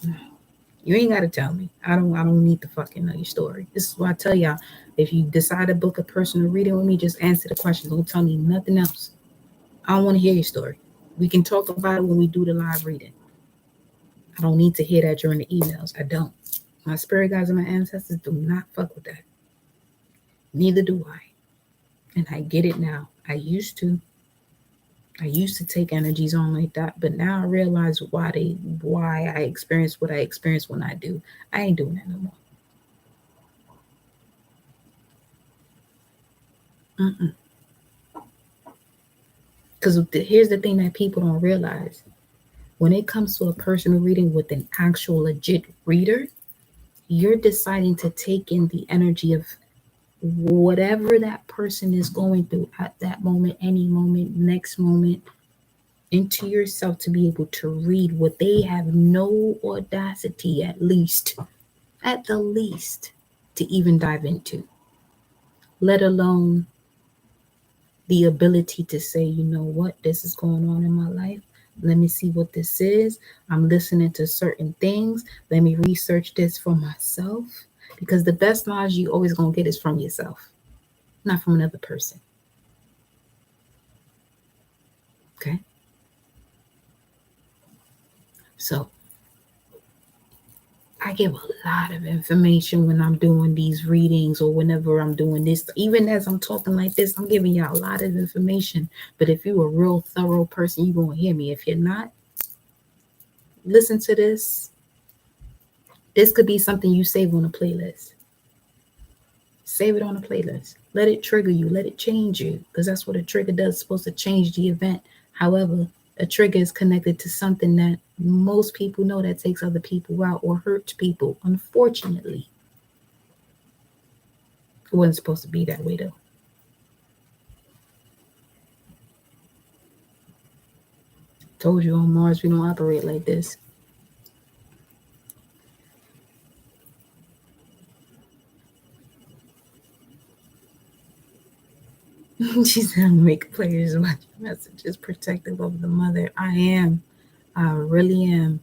you ain't gotta tell me. I don't need to fucking know your story. This is why I tell y'all, if you decide to book a personal reading with me, just answer the questions. Don't tell me nothing else. I don't want to hear your story. We can talk about it when we do the live reading. I don't need to hear that during the emails. I don't. My spirit guides and my ancestors do not fuck with that. Neither do I. And I get it now. I used to take energies on like that, but now I realize why I experience what I experience when I do. I ain't doing that no more. Because here's the thing that people don't realize. When it comes to a personal reading with an actual legit reader, you're deciding to take in the energy of whatever that person is going through at that moment, any moment, next moment, into yourself to be able to read what they have no audacity, at the least, to even dive into, let alone the ability to say, you know what, this is going on in my life. Let me see what this is. I'm listening to certain things. Let me research this for myself. Because the best knowledge you always going to get is from yourself, not from another person. Okay? So, I give a lot of information when I'm doing these readings or whenever I'm doing this. Even as I'm talking like this, I'm giving y'all a lot of information. But if you're a real thorough person, you're going to hear me. If you're not, listen to this. This could be something you save on a playlist. Save it on a playlist. Let it trigger you. Let it change you. Because that's what a trigger does. It's supposed to change the event. However, a trigger is connected to something that most people know that takes other people out or hurts people, unfortunately. It wasn't supposed to be that way, though. Told you on Mars, we don't operate like this. She said, make players watch messages protective of the mother. I really am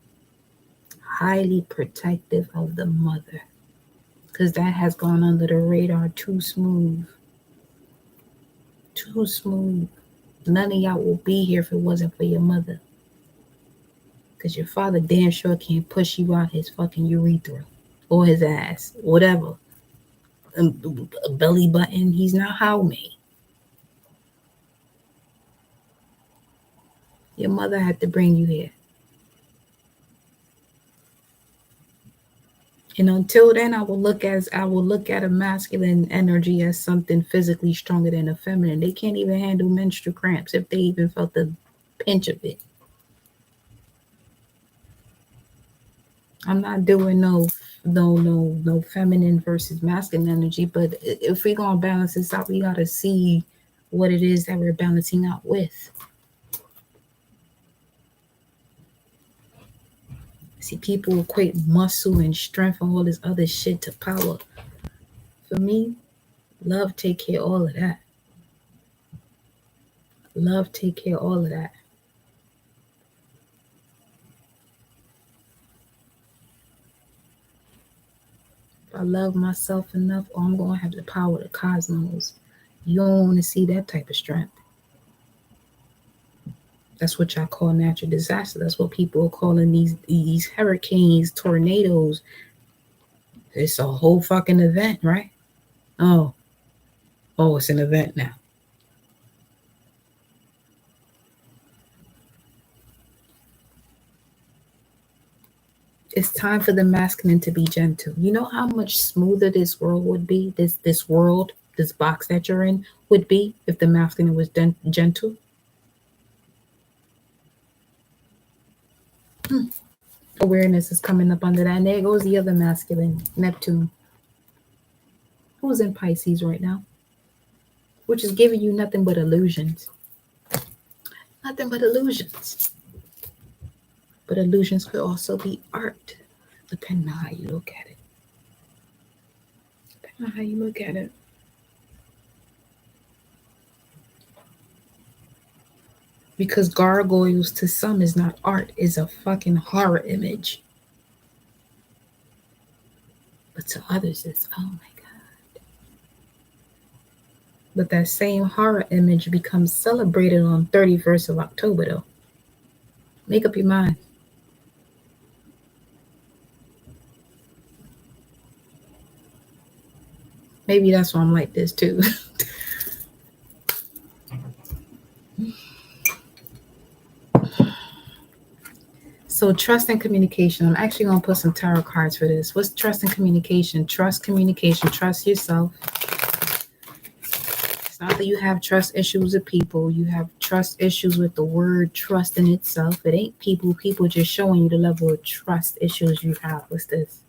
highly protective of the mother. Because that has gone under the radar too smooth. Too smooth. None of y'all will be here if it wasn't for your mother. Because your father damn sure can't push you out his fucking urethra. Or his ass. Whatever. A belly button. He's not how me. Your mother had to bring you here. And until then, I will look at a masculine energy as something physically stronger than a feminine. They can't even handle menstrual cramps if they even felt the pinch of it. I'm not doing no feminine versus masculine energy, but if we're gonna balance this out, we gotta see what it is that we're balancing out with. See, people equate muscle and strength and all this other shit to power. For me, love take care of all of that. Love take care of all of that. If I love myself enough, or I'm going to have the power of the cosmos. You don't want to see that type of strength. That's what y'all call natural disaster. That's what people are calling these hurricanes, tornadoes. It's a whole fucking event, right? Oh, it's an event now. It's time for the masculine to be gentle. You know how much smoother this world would be? This world, this box that you're in would be if the masculine was gentle. Awareness is coming up under that. And there goes the other masculine, Neptune. Who's in Pisces right now? which is giving you nothing but illusions. Nothing but illusions. But illusions could also be art, depending on how you look at it. Depending on how you look at it. Because gargoyles to some is not art, is a fucking horror image. But to others, it's, oh my God. But that same horror image becomes celebrated on 31st of October, though. Make up your mind. Maybe that's why I'm like this, too. So trust and communication. I'm actually going to put some tarot cards for this. What's trust and communication? Trust communication. Trust yourself. It's not that you have trust issues with people. You have trust issues with the word trust in itself. It ain't people. People just showing you the level of trust issues you have. What's this?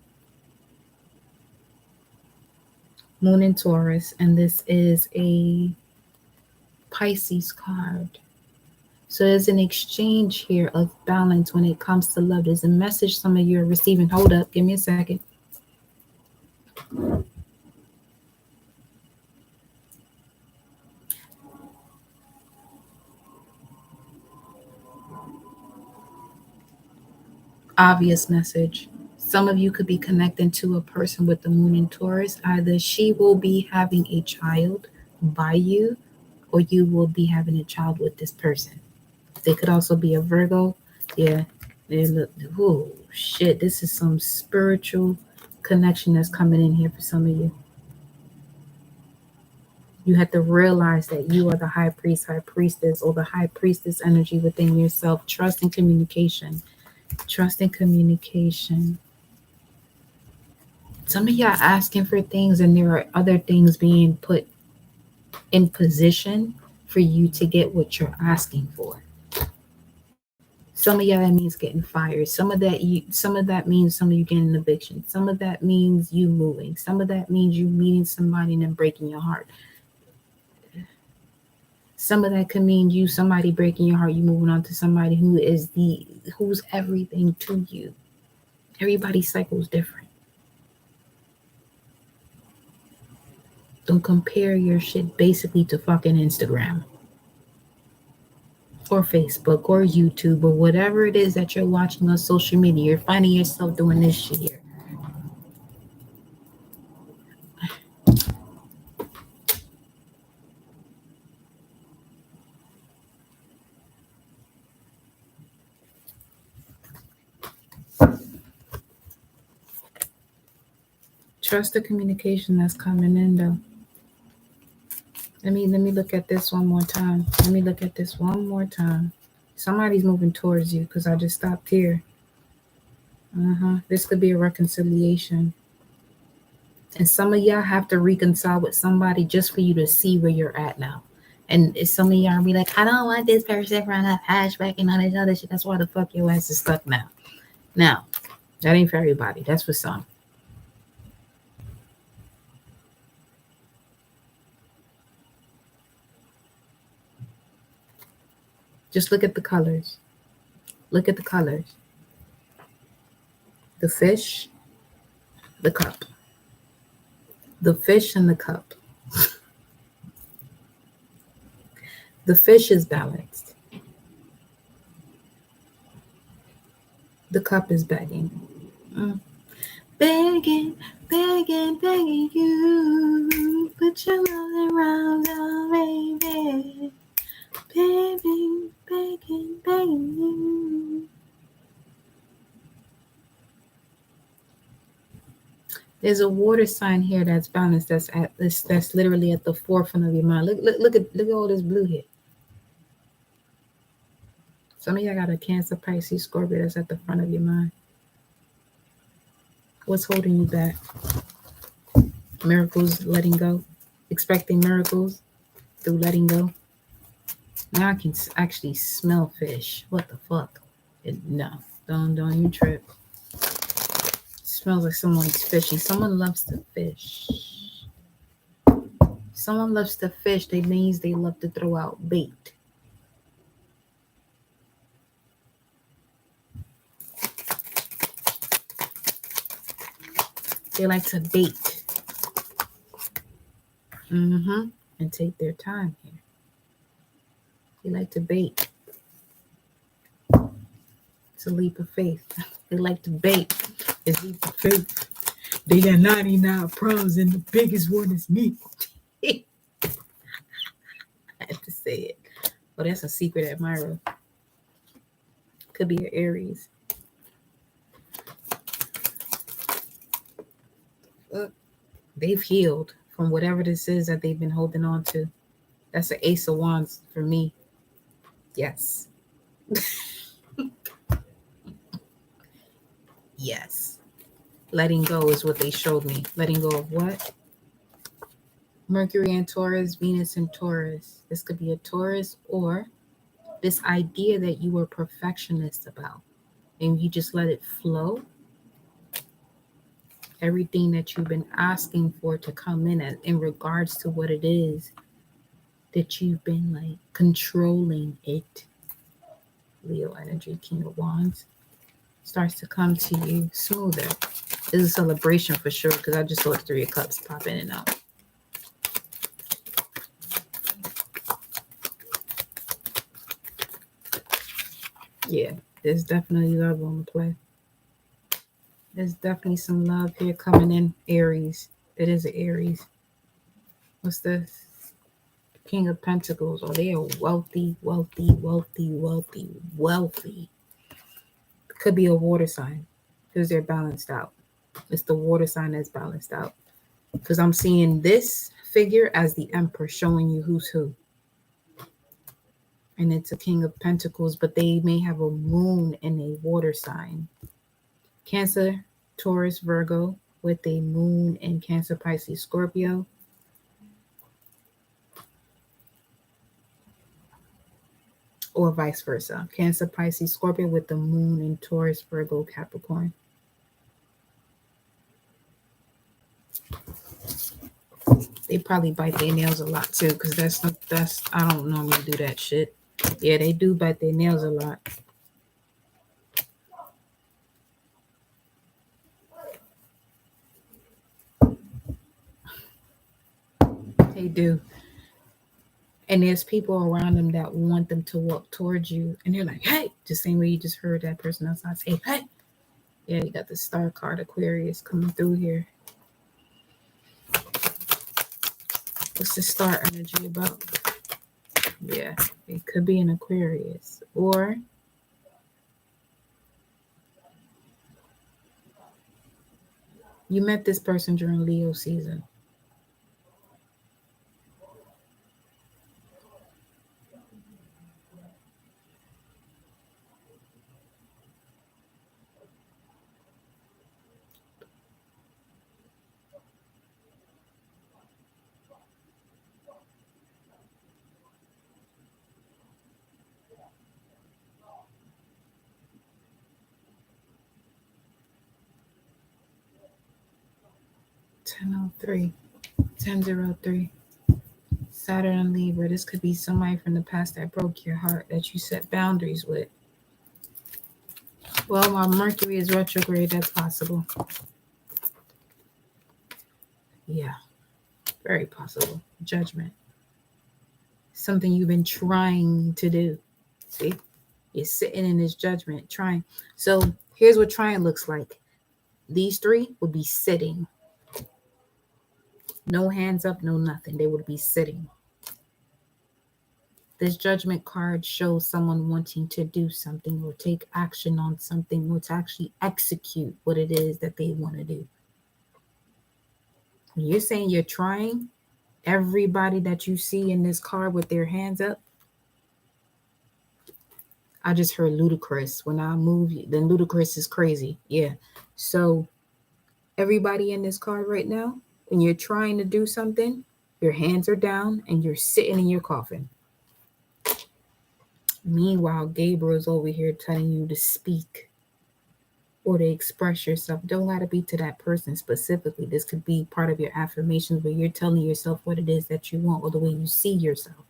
Moon in Taurus. And this is a Pisces card. So there's an exchange here of balance when it comes to love. There's a message some of you are receiving. Hold up. Give me a second. Obvious message. Some of you could be connecting to a person with the moon in Taurus. Either she will be having a child by you, or you will be having a child with this person. They could also be a Virgo. Yeah. Oh, shit. This is some spiritual connection that's coming in here for some of you. You have to realize that you are the high priest, high priestess, or the high priestess energy within yourself. Trust and communication. Trust and communication. Some of y'all asking for things, and there are other things being put in position for you to get what you're asking for. Some of y'all, that means getting fired. Some of that means some of you getting an eviction. Some of that means you moving. Some of that means you meeting somebody and then breaking your heart. Some of that could mean you, somebody breaking your heart, you moving on to somebody who's everything to you. Everybody's cycle is different. Don't compare your shit basically to fucking Instagram or Facebook or YouTube or whatever it is that you're watching on social media. You're finding yourself doing this shit here. Trust the communication that's coming in, though. Let me look at this one more time. Somebody's moving towards you because I just stopped here. This could be a reconciliation. And some of y'all have to reconcile with somebody just for you to see where you're at now. And some of y'all be like, I don't want this person from that flashback and all this other shit. That's why the fuck your ass is stuck now. Now, that ain't for everybody. That's for some. Just look at the colors. Look at the colors. The fish, the cup. The fish and the cup. The fish is balanced. The cup is begging. Begging, begging, begging you. Put your love around me, baby. Begging, begging, begging you. There's a water sign here that's balanced. That's literally at the forefront of your mind. Look at all this blue here. Some of y'all got a Cancer, Pisces, Scorpio that's at the front of your mind. What's holding you back? Miracles, letting go. Expecting miracles through letting go. Now I can actually smell fish. What the fuck? No, don't you trip. It smells like someone's fishing. Someone loves to fish. Someone loves to fish, they means they love to throw out bait. They like to bait. And take their time here. They like to bait. It's a leap of faith. They like to bait. It's a leap of faith. They got 99 problems and the biggest one is me. I had to say it. Oh, that's a secret admirer. Could be an Aries. They've healed from whatever this is that they've been holding on to. That's an Ace of Wands for me. Yes. Yes. Letting go is what they showed me. Letting go of what? Mercury and Taurus, Venus and Taurus. This could be a Taurus or this idea that you were perfectionist about and you just let it flow. Everything that you've been asking for to come in regards to what it is that you've been like controlling it. Leo energy, King of Wands, starts to come to you smoother. This is a celebration for sure because I just saw the Three of Cups pop in and out. Yeah, there's definitely love on the play. There's definitely some love here coming in. Aries. It is an Aries. What's this? King of Pentacles. Oh, they are wealthy, wealthy, wealthy, wealthy, wealthy. Could be a water sign because they're balanced out. It's the water sign that's balanced out. Because I'm seeing this figure as the Emperor showing you who's who. And it's a King of Pentacles, but they may have a moon in a water sign. Cancer, Taurus, Virgo, with a moon in Cancer, Pisces, Scorpio. Or vice versa. Cancer, Pisces, Scorpio with the moon in Taurus, Virgo, Capricorn. They probably bite their nails a lot too, because that's I don't normally do that shit. Yeah, they do bite their nails a lot. They do. And there's people around them that want them to walk towards you. And they're like, hey, the same way you just heard that person outside say, hey. Yeah, you got the star card Aquarius coming through here. What's the star energy about? Yeah, it could be an Aquarius. Or you met this person during Leo season. Three. 1003. Saturn and Libra. This could be somebody from the past that broke your heart that you set boundaries with. Well, while Mercury is retrograde, that's possible. Yeah, very possible. Judgment. Something you've been trying to do. See? You're sitting in this judgment, trying. So here's what trying looks like. These three would be sitting. No hands up, no nothing. They would be sitting. This judgment card shows someone wanting to do something or take action on something or to actually execute what it is that they want to do. When you're saying you're trying, everybody that you see in this card with their hands up, I just heard ludicrous. When I move, then ludicrous is crazy. Yeah. So everybody in this card right now, when you're trying to do something, your hands are down and you're sitting in your coffin. Meanwhile, Gabriel's over here telling you to speak. or to express yourself. Don't gotta be to that person specifically. This could be part of your affirmations where you're telling yourself what it is that you want, or the way you see yourself,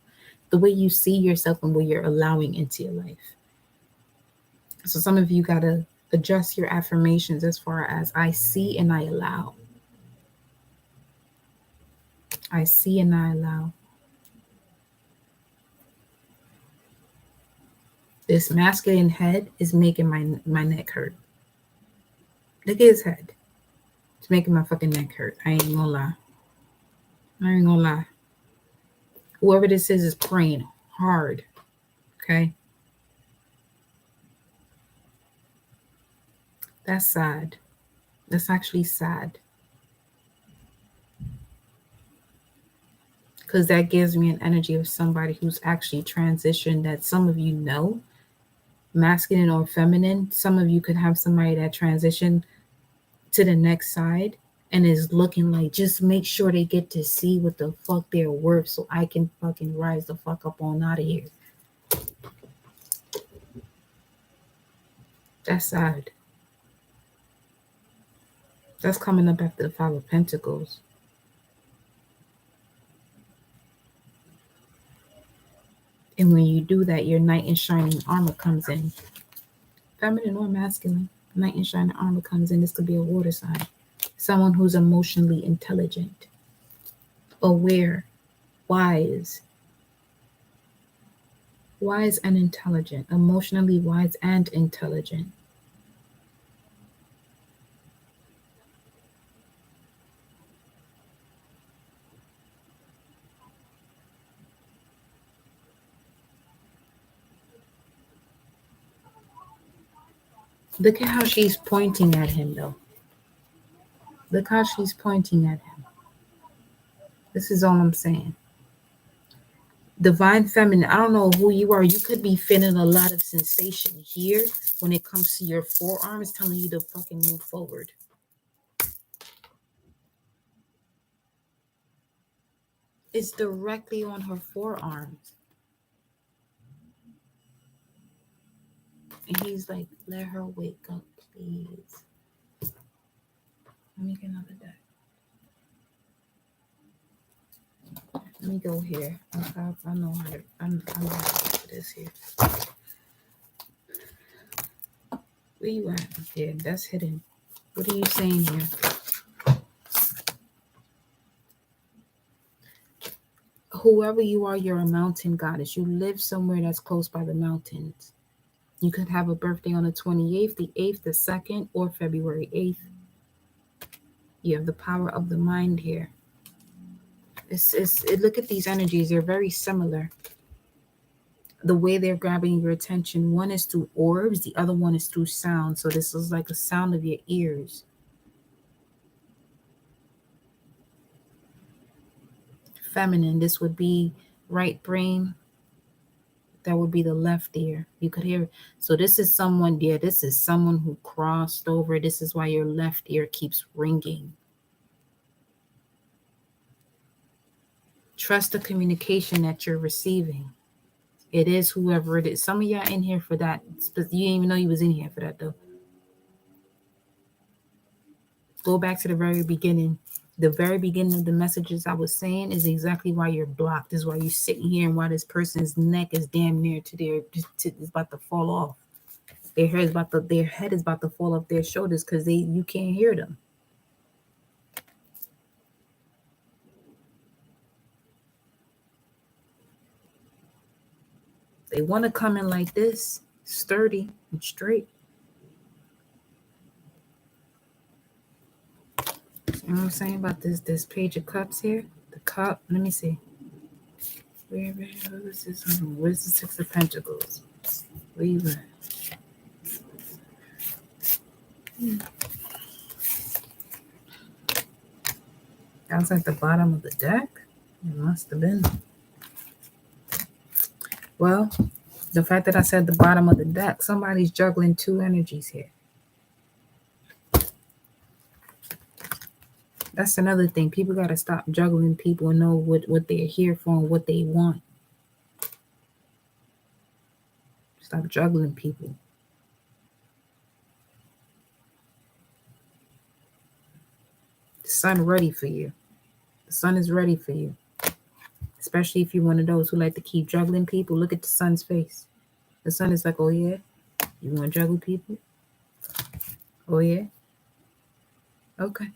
the way you see yourself and what you're allowing into your life. So some of you gotta adjust your affirmations as far as I see and I allow. I see and I allow. This masculine head is making my neck hurt. Look at his head. It's making my fucking neck hurt. I ain't gonna lie. I ain't gonna lie. Whoever this is praying hard. Okay? That's sad. That's actually sad. Because that gives me an energy of somebody who's actually transitioned, that some of you know, masculine or feminine. Some of you could have somebody that transitioned to the next side and is looking like, just make sure they get to see what the fuck they're worth so I can fucking rise the fuck up on out of here. That's sad. That's coming up after the Five of Pentacles. And when you do that, your knight in shining armor comes in. Feminine or masculine, knight in shining armor comes in. This could be a water sign. Someone who's emotionally intelligent, aware, wise and intelligent, emotionally wise and intelligent. Look at how she's pointing at him, though. Look how she's pointing at him. This is all I'm saying. Divine feminine, I don't know who you are. You could be feeling a lot of sensation here when it comes to your forearm. It's telling you to fucking move forward. It's directly on her forearms. And he's like, let her wake up, please. Let me get another deck. Let me go here. I know how to do this here. Where you at? Yeah, that's hidden. What are you saying here? Whoever you are, you're a mountain goddess. You live somewhere that's close by the mountains. You could have a birthday on the 28th, the 8th, the 2nd, or February 8th. You have the power of the mind here. Look at these energies. They're very similar. The way they're grabbing your attention, one is through orbs, the other one is through sound. So this is like a sound of your ears. Feminine, this would be right brain. That would be the left ear. You could hear. So this is someone, this is someone who crossed over. This is why your left ear keeps ringing. Trust the communication that you're receiving. It is whoever it is. Some of y'all in here for that. You didn't even know you was in here for that, though. Go back to the very beginning. The very beginning of the messages I was saying is exactly why you're blocked. This is why you're sitting here and why this person's neck is damn near to it's about to fall off. Their head is about to fall off their shoulders because you can't hear them. They want to come in like this, sturdy and straight. You know what I'm saying about this Page of Cups here? The cup. Let me see. Where is this? Where's the Six of Pentacles? Where you at? That was at the bottom of the deck. It must have been. Well, the fact that I said the bottom of the deck, somebody's juggling two energies here. That's another thing. People got to stop juggling people and know what they're here for and what they want. Stop juggling people. sun ready for you. The sun is ready for you. Especially if you're one of those who like to keep juggling people. Look at the sun's face. The sun is like, oh yeah, you want to juggle people? Oh yeah? Okay.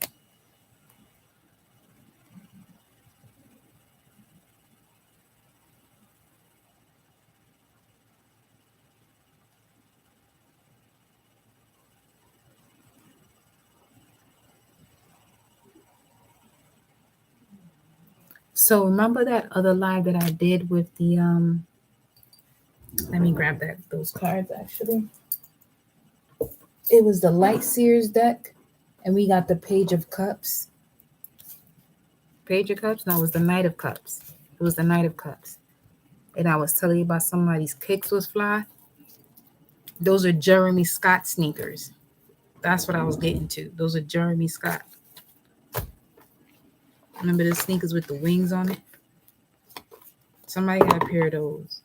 So remember that other live that I did with the let me grab those cards actually. It was the Light Seers deck, and we got the Page of Cups. Page of Cups? No, it was the Knight of Cups. It was the Knight of Cups. And I was telling you about somebody's kicks was fly. Those are Jeremy Scott sneakers. That's what I was getting to. Those are Jeremy Scott. Remember the sneakers with the wings on it? Somebody got a pair of those.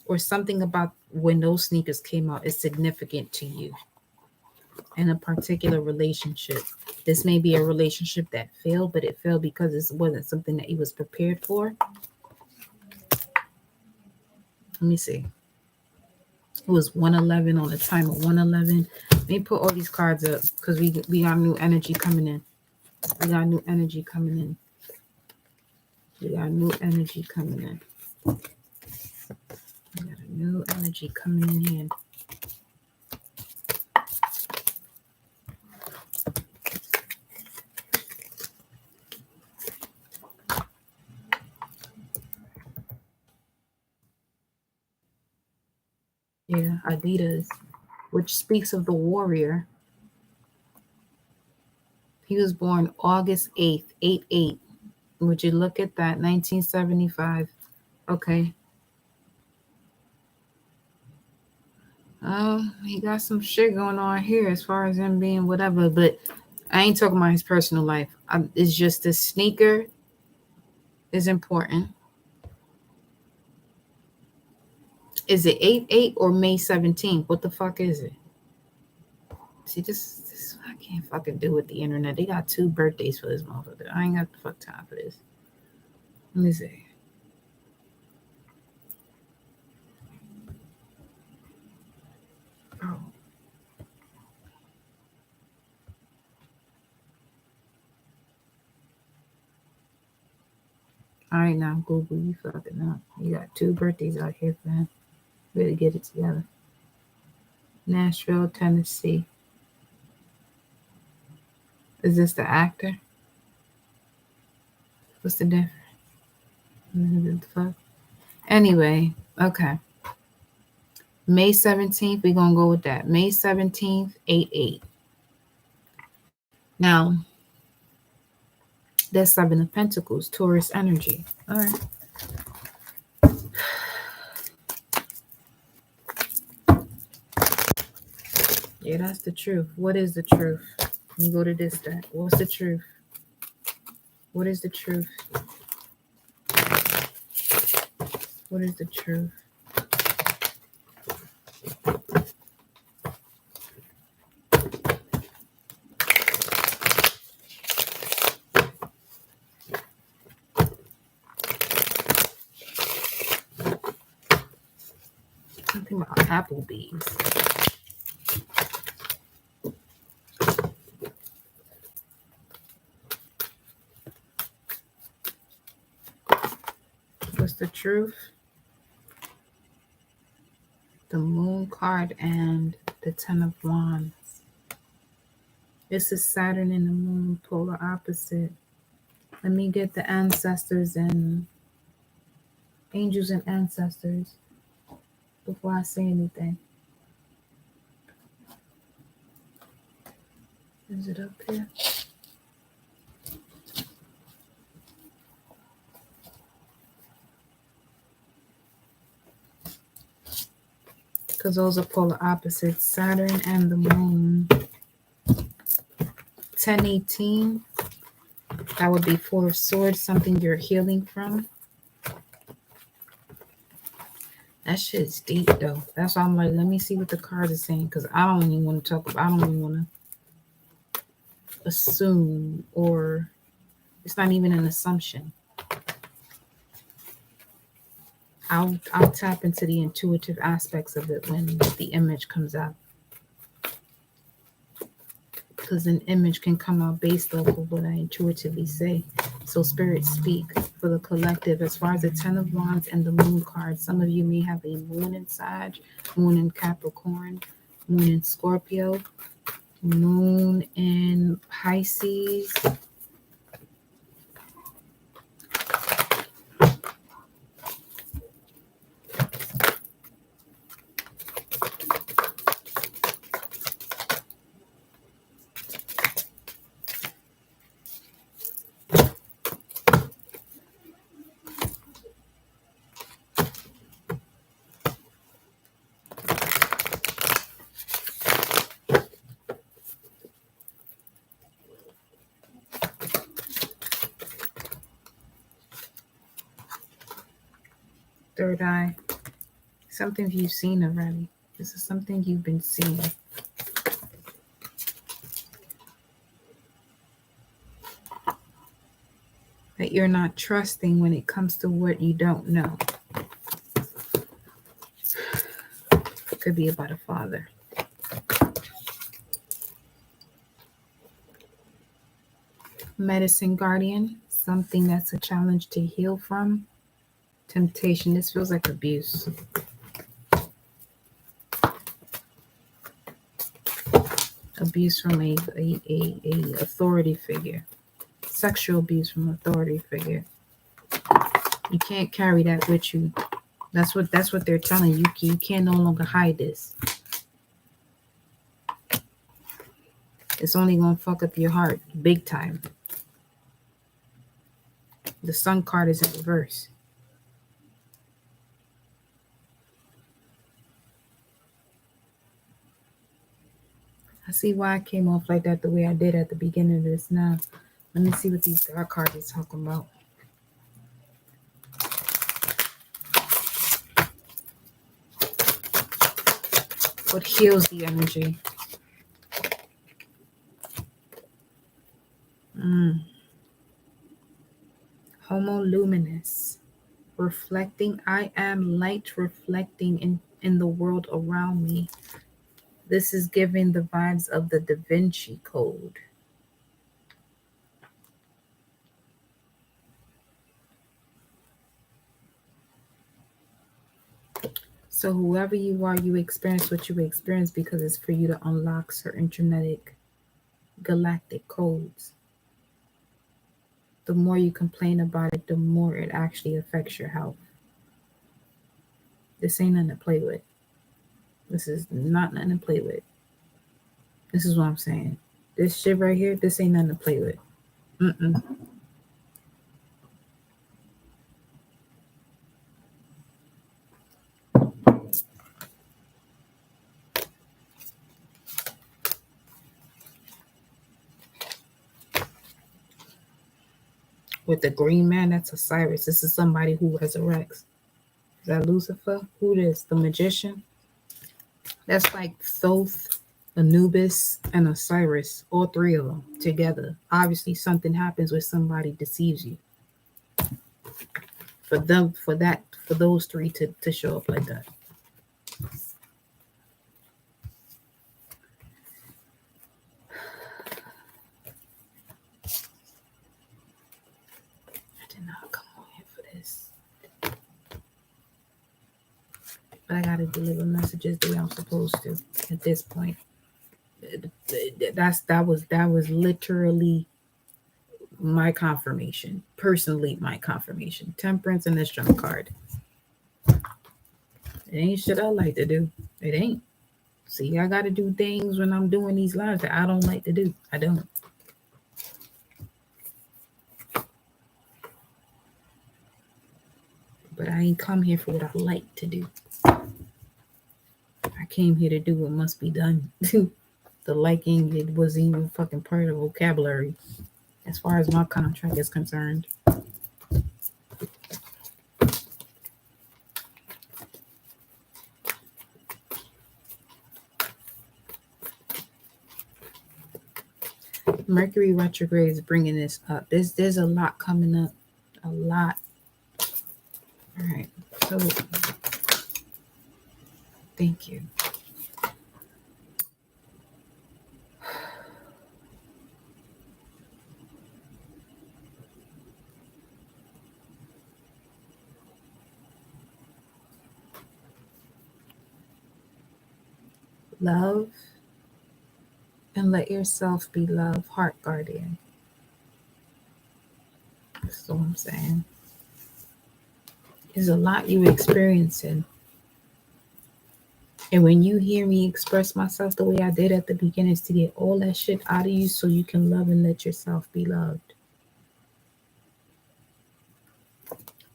Or something about when those sneakers came out is significant to you in a particular relationship. This may be a relationship that failed, but it failed because it wasn't something that he was prepared for. Let me see. It was 111 on the time of 111. Let me put all these cards up because we got new energy coming in. We got new energy coming in. We got new energy coming in. We got a new energy coming in here. Yeah, Adidas, which speaks of the warrior. He was born August 8th, 8/8. Would you look at that? 1975. Okay. He got some shit going on here as far as him being whatever, but I ain't talking about his personal life. It's just the sneaker is important. Is it 8/8 or May 17th? What the fuck is it? See, this I can't fucking do with the internet. They got 2 birthdays for this motherfucker. I ain't got the fuck time for this. Let me see. Oh. All right, now Google, you fucking up. You got 2 birthdays out here, man. Better get it together. Nashville, Tennessee. Is this the actor? What's the difference? The fuck? Anyway, okay. May 17th, we're going to go with that. May 17th, 8/8. Now, that's 7 of Pentacles, Taurus energy. All right. Yeah, that's the truth. What is the truth? You go to this deck. What's the truth? What is the truth? What is the truth? Something about Applebee's. What's the truth? The Moon card and the 10 of Wands. This is Saturn and the Moon, polar opposite. Let me get the ancestors and angels and ancestors before I say anything. Is it up here? Because those are polar opposites, Saturn and the Moon. 10/18, that would be 4 of Swords, something you're healing from. That shit's deep though. That's why I'm like, let me see what the cards are saying, because I don't even want to talk about, I don't even want to assume or It's not even an assumption. I'll tap into the intuitive aspects of it when the image comes out. Because an image can come out based off of what I intuitively say. So spirits speak for the collective. As far as the 10 of Wands and the moon card, some of you may have a moon in Sag, moon in Capricorn, moon in Scorpio, moon in Pisces. Third eye. Something you've seen already. This is something you've been seeing. That you're not trusting when it comes to what you don't know. It could be about a father. Medicine guardian. Something that's a challenge to heal from. Temptation. This feels like abuse. Abuse from a authority figure. Sexual abuse from an authority figure. You can't carry that with you. That's what they're telling you. You can no longer hide this. It's only gonna fuck up your heart big time. The Sun card is in reverse. I see why I came off like that the way I did at the beginning of this now. Let me see what these dark cards are talking about. What heals the energy? Homo luminous. Reflecting. I am light reflecting in the world around me. This is giving the vibes of the Da Vinci Code. So whoever you are, you experience what you experience because it's for you to unlock certain genetic galactic codes. The more you complain about it, the more it actually affects your health. This ain't nothing to play with. This is not nothing to play with. This is what I'm saying. This shit right here, this ain't nothing to play with. With the green man, that's Osiris. This is somebody who resurrects. Is that Lucifer? Who this? The magician? That's like Thoth, Anubis, and Osiris. All three of them together. Obviously, something happens when somebody deceives you. For those three to show up like that. But I gotta deliver messages the way I'm supposed to at this point. That was literally my confirmation. Personally, my confirmation. Temperance and this trump card. It ain't shit I like to do. It ain't. See, I gotta do things when I'm doing these lives that I don't like to do. I don't. But I ain't come here for what I like to do. I came here to do what must be done. The liking, it wasn't even fucking part of the vocabulary as far as my contract is concerned. Mercury retrograde is bringing this up. There's a lot coming up. A lot. All right. So, thank you. Love and let yourself be love, heart guardian. That's what I'm saying. There's a lot you experiencing. And when you hear me express myself the way I did at the beginning, is to get all that shit out of you so you can love and let yourself be loved.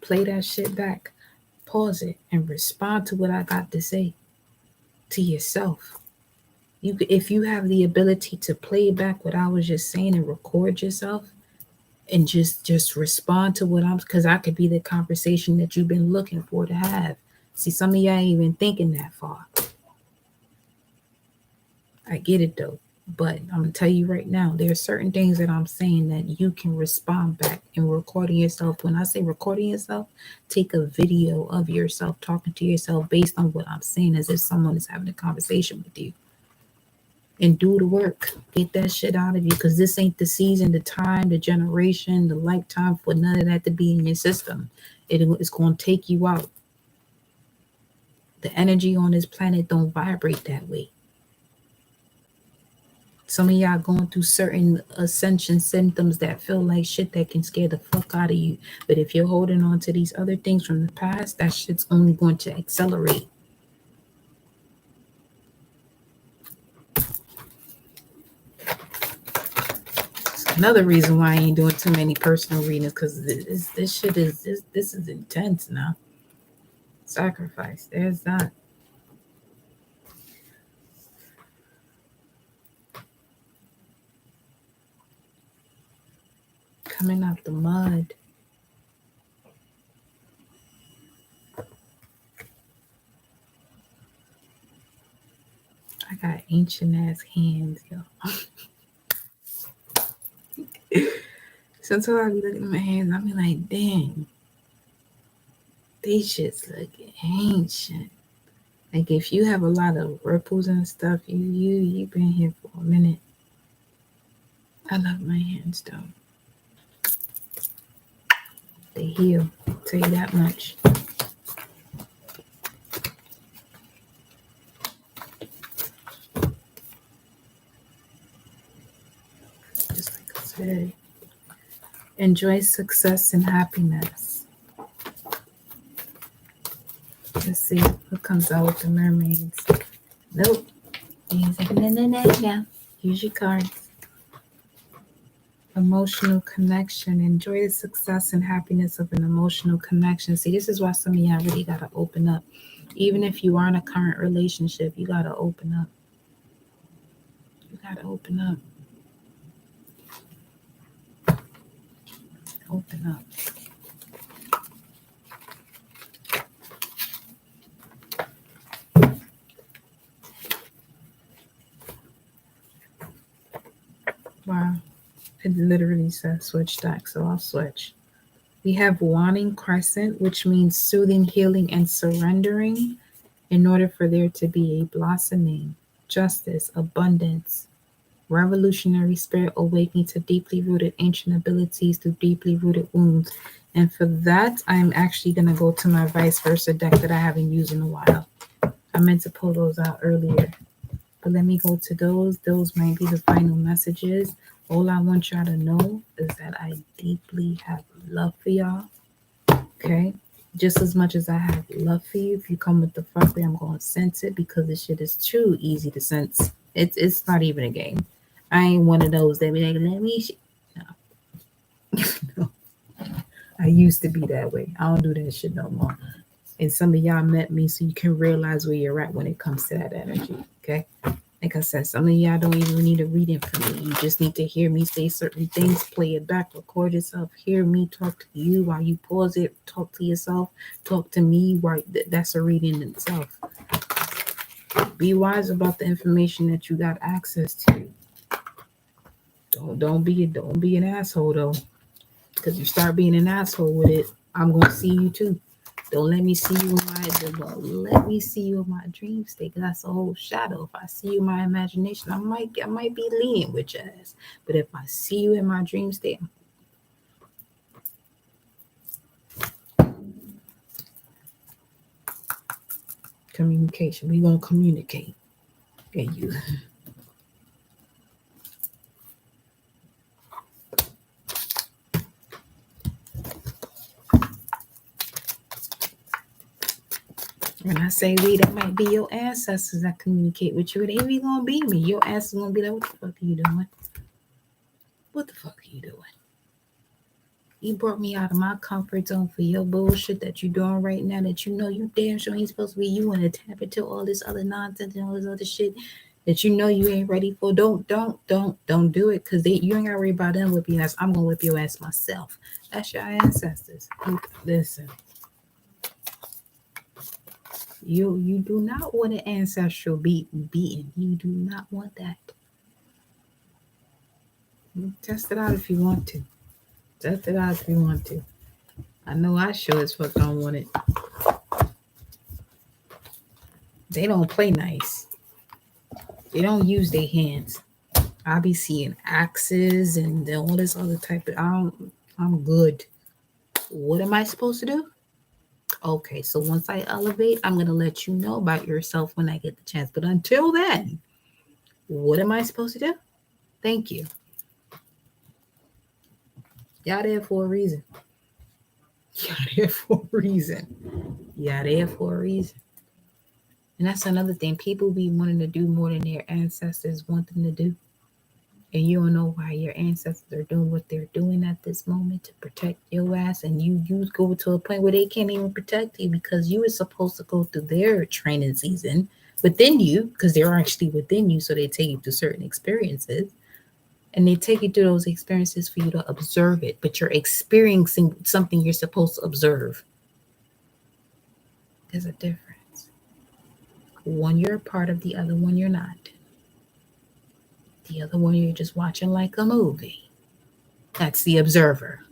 Play that shit back. Pause it and respond to what I got to say to yourself. If you have the ability to play back what I was just saying and record yourself and just respond to what I'm, because I could be the conversation that you've been looking for to have. See, some of y'all ain't even thinking that far. I get it though, but I'm gonna tell you right now, there are certain things that I'm saying that you can respond back and recording yourself. When I say recording yourself, take a video of yourself talking to yourself based on what I'm saying, as if someone is having a conversation with you. And do the work. Get that shit out of you, because this ain't the season, the time, the generation, the lifetime for none of that to be in your system. It's going to take you out. The energy on this planet don't vibrate that way. Some of y'all going through certain ascension symptoms that feel like shit that can scare the fuck out of you. But if you're holding on to these other things from the past, that shit's only going to accelerate. Another reason why I ain't doing too many personal readings, because this shit is this is intense now. Sacrifice. There's that. Coming out the mud. I got ancient ass hands, yo. Sometimes I be looking at my hands, I be like, dang, these shits look ancient. Like if you have a lot of ripples and stuff, you've been here for a minute. I love my hands though. They heal. I'll tell you that much. Just like I said. Enjoy success and happiness. Let's see what comes out with the mermaids. Nope. He's like, no. Use your cards. Emotional connection. Enjoy the success and happiness of an emotional connection. See, this is why some of y'all really got to open up. Even if you are in a current relationship, you got to open up. You got to open up. Open up. Wow. It literally says switch deck, so I'll switch. We have wanting crescent, which means soothing, healing, and surrendering in order for there to be a blossoming, justice, abundance, revolutionary spirit awakening to deeply rooted ancient abilities through deeply rooted wounds. And for that, I'm actually going to go to my vice versa deck that I haven't used in a while. I meant to pull those out earlier, but let me go to those. Those might be the final messages. All I want y'all to know is that I deeply have love for y'all. Okay? Just as much as I have love for you, if you come with the fuckery, I'm going to sense it, because this shit is too easy to sense. It's not even a game. I ain't one of those that be like, let me... No. No. I used to be that way. I don't do that shit no more. And some of y'all met me so you can realize where you're at when it comes to that energy. Okay? Like I said, some of y'all don't even need a reading from me. You just need to hear me say certain things, play it back, record yourself, hear me talk to you while you pause it, talk to yourself, talk to me. Right, that's a reading in itself. Be wise about the information that you got access to. Don't be an asshole though. Because you start being an asshole with it, I'm gonna see you too. Don't let me see you in my dream state. Cause that's a whole shadow. If I see you in my imagination, I might be lenient with your ass. But if I see you in my dream state, communication. We gonna communicate. And you. When I say we, that might be your ancestors that communicate with you. It ain't even gonna be me. Your ass is gonna be like, what the fuck are you doing? What the fuck are you doing? You brought me out of my comfort zone for your bullshit that you doing right now that you know you damn sure ain't supposed to be. You want to tap into all this other nonsense and all this other shit that you know you ain't ready for. Don't do it, because you ain't gotta worry about them whipping your ass. I'm gonna whip your ass myself. That's your ancestors. Listen. You do not want an ancestral beating. You do not want that. Test it out if you want to. Test it out if you want to. I know I sure as fuck don't want it. They don't play nice. They don't use their hands. I be seeing axes and all this other type of. I'm good. What am I supposed to do? Okay, so once I elevate, I'm gonna let you know about yourself when I get the chance. But until then, what am I supposed to do? Thank you. Y'all there for a reason. Y'all there for a reason. Y'all there for a reason. And that's another thing. People be wanting to do more than their ancestors want them to do. And you don't know why your ancestors are doing what they're doing at this moment to protect your ass. And you go to a point where they can't even protect you because you were supposed to go through their training season within you, because they're actually within you. So they take you through certain experiences. And they take you through those experiences for you to observe it. But you're experiencing something you're supposed to observe. There's a difference. One you're a part of, the other one you're not. The other one you're just watching like a movie. That's the observer.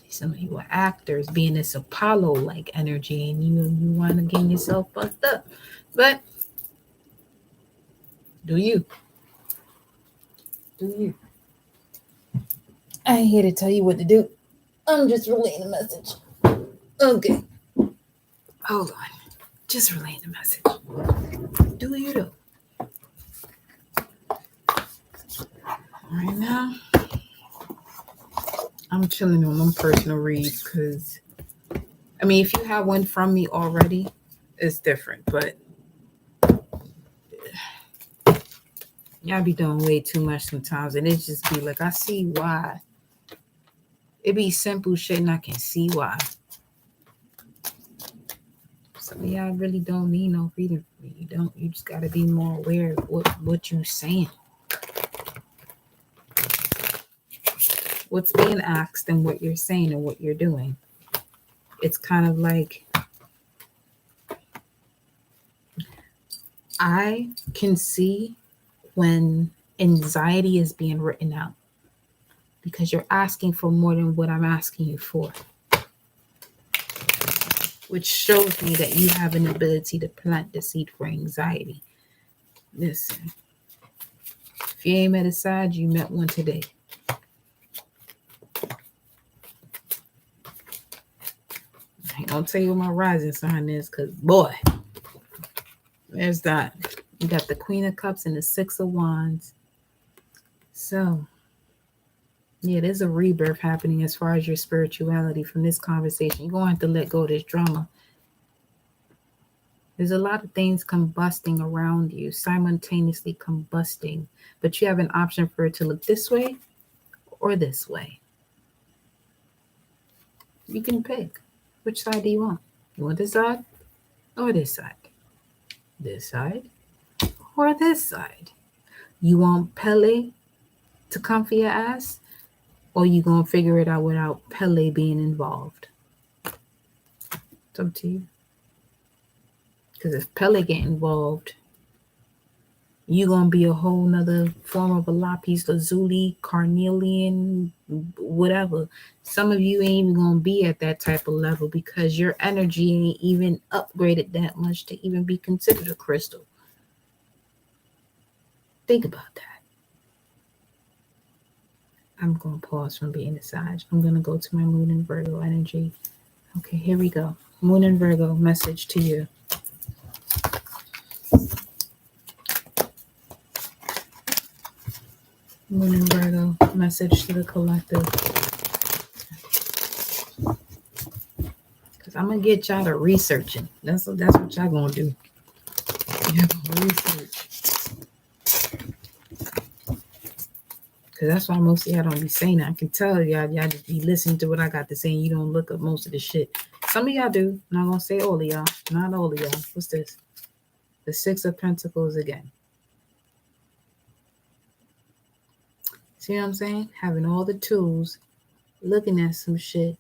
Some of you are actors being this Apollo-like energy, and you want to get yourself fucked up. But do you? Do you? I ain't here to tell you what to do. I'm just relaying a message. Okay. Hold on. Just relaying the message. Do you though? Right now, I'm chilling on them personal reads because, I mean, if you have one from me already, it's different. But y'all be doing way too much sometimes, and it just be like, I see why. It be simple shit, and I can see why. Some of y'all really don't need no reading for you. You don't. You just gotta be more aware of what you're saying. What's being asked and what you're saying and what you're doing. It's kind of like I can see when anxiety is being written out because you're asking for more than what I'm asking you for, which shows me that you have an ability to plant the seed for anxiety. Listen, if you ain't met a side, you met one today. I ain't gonna tell you what my rising sign is, because boy, there's that. You got the Queen of Cups and the Six of Wands. So, yeah, there's a rebirth happening as far as your spirituality from this conversation. You're going to have to let go of this drama. There's a lot of things combusting around you, simultaneously combusting, but you have an option for it to look this way or this way. You can pick. Which side do you want? You want this side or this side? This side or this side? You want Pele to come for your ass, or you gonna figure it out without Pele being involved? It's up to you. Because if Pele get involved, You're going to be a whole nother form of a lapis lazuli, carnelian, whatever. Some of you ain't even going to be at that type of level because your energy ain't even upgraded that much to even be considered a crystal. Think about that. I'm going to pause from being a Sag. I'm going to go to my Moon and Virgo energy. Okay, here we go. Moon and Virgo, message to you. Moon and Virgo, message to the collective. Because I'm going to get y'all to researching. That's what y'all going to do. You're going to research. Because that's why most of y'all don't be saying that. I can tell y'all just be listening to what I got to say and you don't look up most of the shit. Some of y'all do. I'm not going to say all of y'all. Not all of y'all. What's this? The Six of Pentacles again. See what I'm saying? Having all the tools, looking at some shit.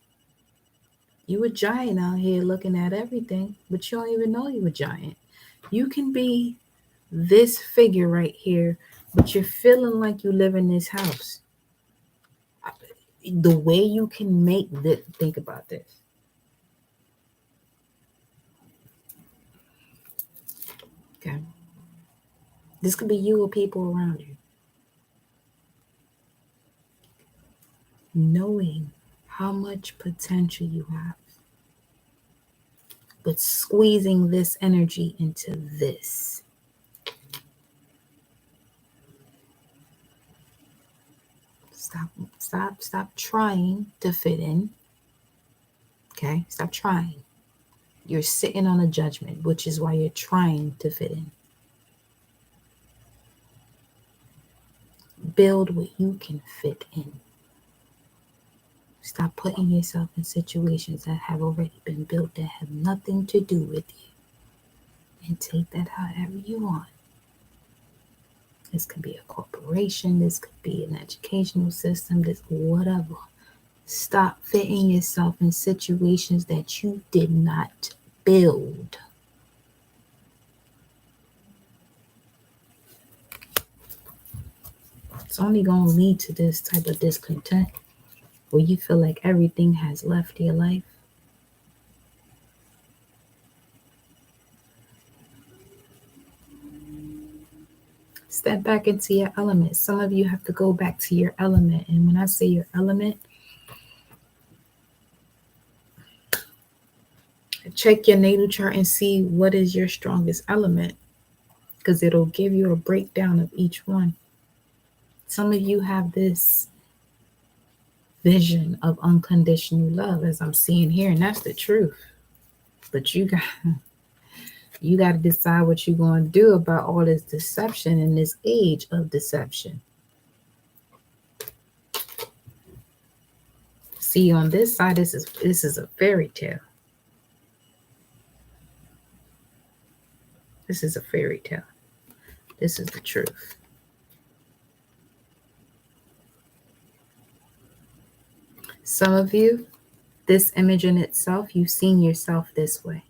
You a giant out here looking at everything, but you don't even know you a giant. You can be this figure right here, but you're feeling like you live in this house. The way you can make this, think about this. Okay. This could be you or people around you. Knowing how much potential you have, but squeezing this energy into this. Stop trying to fit in. Okay? Stop trying. You're sitting on a judgment, which is why you're trying to fit in. Build what you can fit in. Stop putting yourself in situations that have already been built that have nothing to do with you. And take that however you want. This could be a corporation. This could be an educational system. This whatever. Stop fitting yourself in situations that you did not build. It's only going to lead to this type of discontent where you feel like everything has left your life. Step back into your element. Some of you have to go back to your element. And when I say your element, check your natal chart and see what is your strongest element, because it'll give you a breakdown of each one. Some of you have this vision of unconditional love, as I'm seeing here, and that's the truth. But you got to decide what you're going to do about all this deception in this age of deception. See, on this side, this is a fairy tale. This is a fairy tale. This is the truth. Some of you, this image in itself, you've seen yourself this way.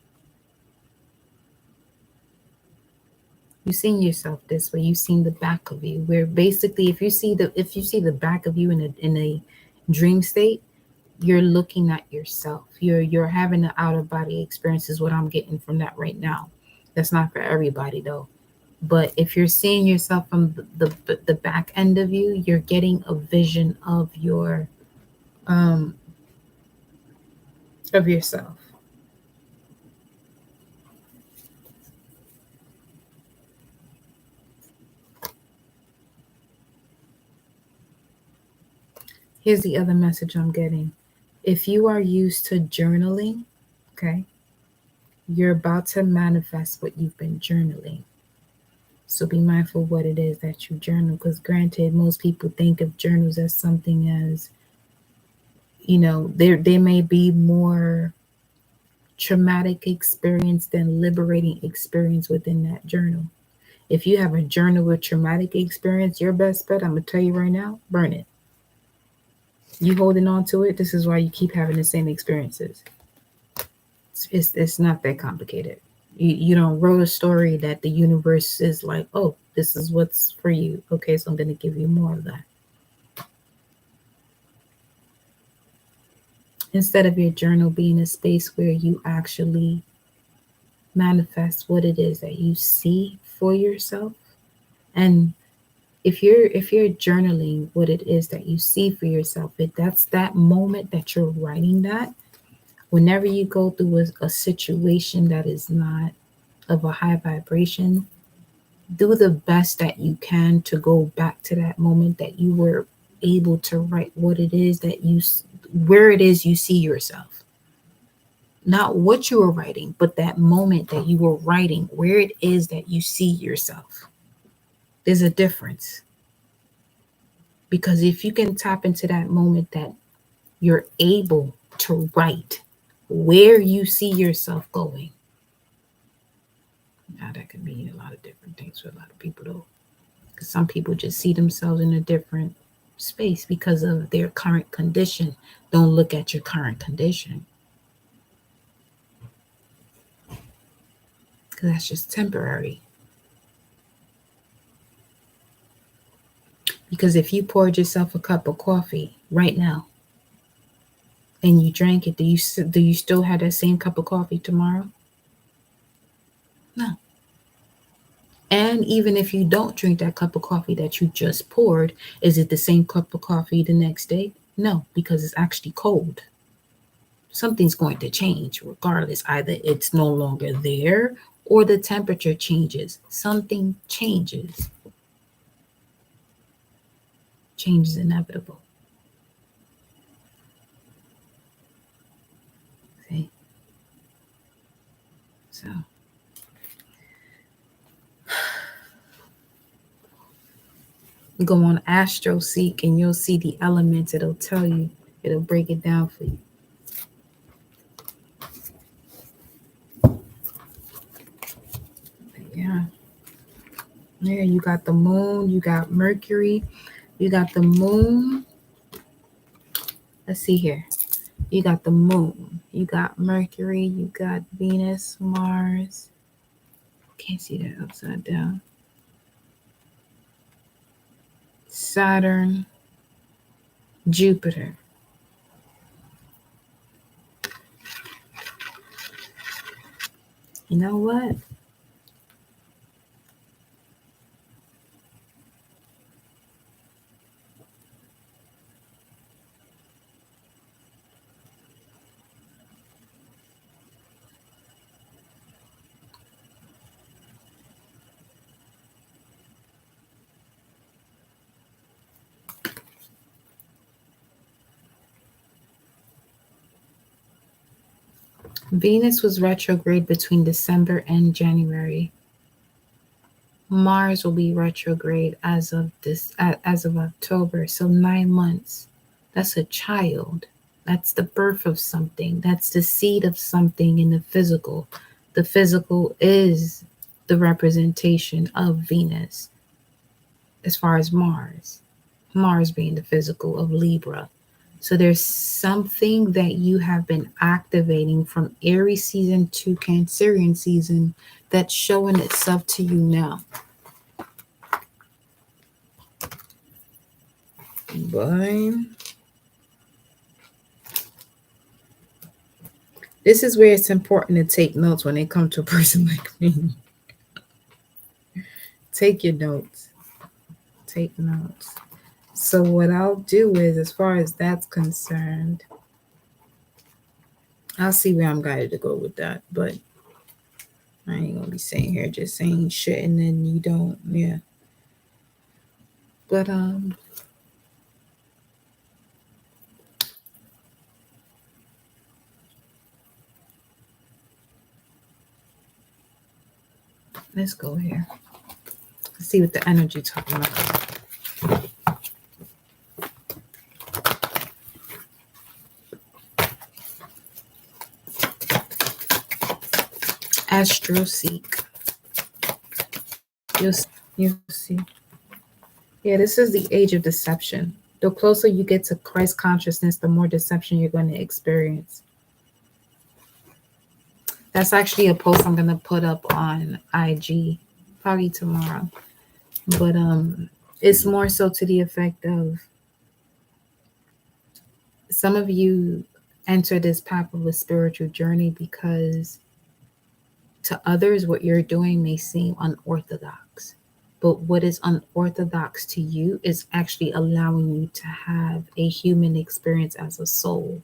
You've seen yourself this way. You've seen the back of you, where basically if you see the back of you in a dream state, you're looking at yourself. You're having an out of body experience is what I'm getting from that right now. That's not for everybody though. But if you're seeing yourself from the back end of you, you're getting a vision of yourself. Here's the other message I'm getting. If you are used to journaling, okay, you're about to manifest what you've been journaling. So be mindful what it is that you journal, because granted, most people think of journals as something as, there may be more traumatic experience than liberating experience within that journal. If you have a journal with traumatic experience, your best bet, I'm going to tell you right now, burn it. You holding on to it, this is why you keep having the same experiences. It's not that complicated. You don't wrote a story that the universe is like, oh, this is what's for you. Okay, so I'm going to give you more of that. Instead of your journal being a space where you actually manifest what it is that you see for yourself. And if you're journaling what it is that you see for yourself, if that's that moment that you're writing that, whenever you go through a situation that is not of a high vibration, do the best that you can to go back to that moment that you were able to write what it is that where it is you see yourself. Not what you were writing, but that moment that you were writing, where it is that you see yourself. There's a difference. Because if you can tap into that moment that you're able to write where you see yourself going. Now, that could mean a lot of different things for a lot of people, though. Because some people just see themselves in a different space because of their current condition. Don't look at your current condition, because that's just temporary. Because if you poured yourself a cup of coffee right now and you drank it, do you still have that same cup of coffee tomorrow? No. And even if you don't drink that cup of coffee that you just poured, is it the same cup of coffee the next day? No, because it's actually cold. Something's going to change regardless. Either it's no longer there or the temperature changes. Something changes. Change is inevitable. See? So go on AstroSeek and you'll see the elements. It'll tell you, it'll break it down for you. Yeah. Yeah, you got the moon, you got Mercury, you got the moon. Let's see here. You got the moon, you got Mercury, you got Venus, Mars. Can't see that upside down. Saturn, Jupiter. You know what? Venus was retrograde between December and January. Mars will be retrograde as of October, so 9 months. That's a child. That's the birth of something. That's the seed of something in the physical. The physical is the representation of Venus as far as Mars. Mars being the physical of Libra. So there's something that you have been activating from Aries season to Cancerian season that's showing itself to you now. But this is where it's important to take notes when it comes to a person like me. Take your notes. Take notes. So what I'll do is, as far as that's concerned, I'll see where I'm guided to go with that. But I ain't gonna be sitting here just saying shit and then you don't, yeah. But let's go here. Let's see what the energy talking about. AstroSeek. You'll see. Yeah, this is the age of deception. The closer you get to Christ consciousness, the more deception you're going to experience. That's actually a post I'm gonna put up on IG probably tomorrow. But it's more so to the effect of some of you enter this path of a spiritual journey because to others what you're doing may seem unorthodox. But what is unorthodox to you is actually allowing you to have a human experience as a soul.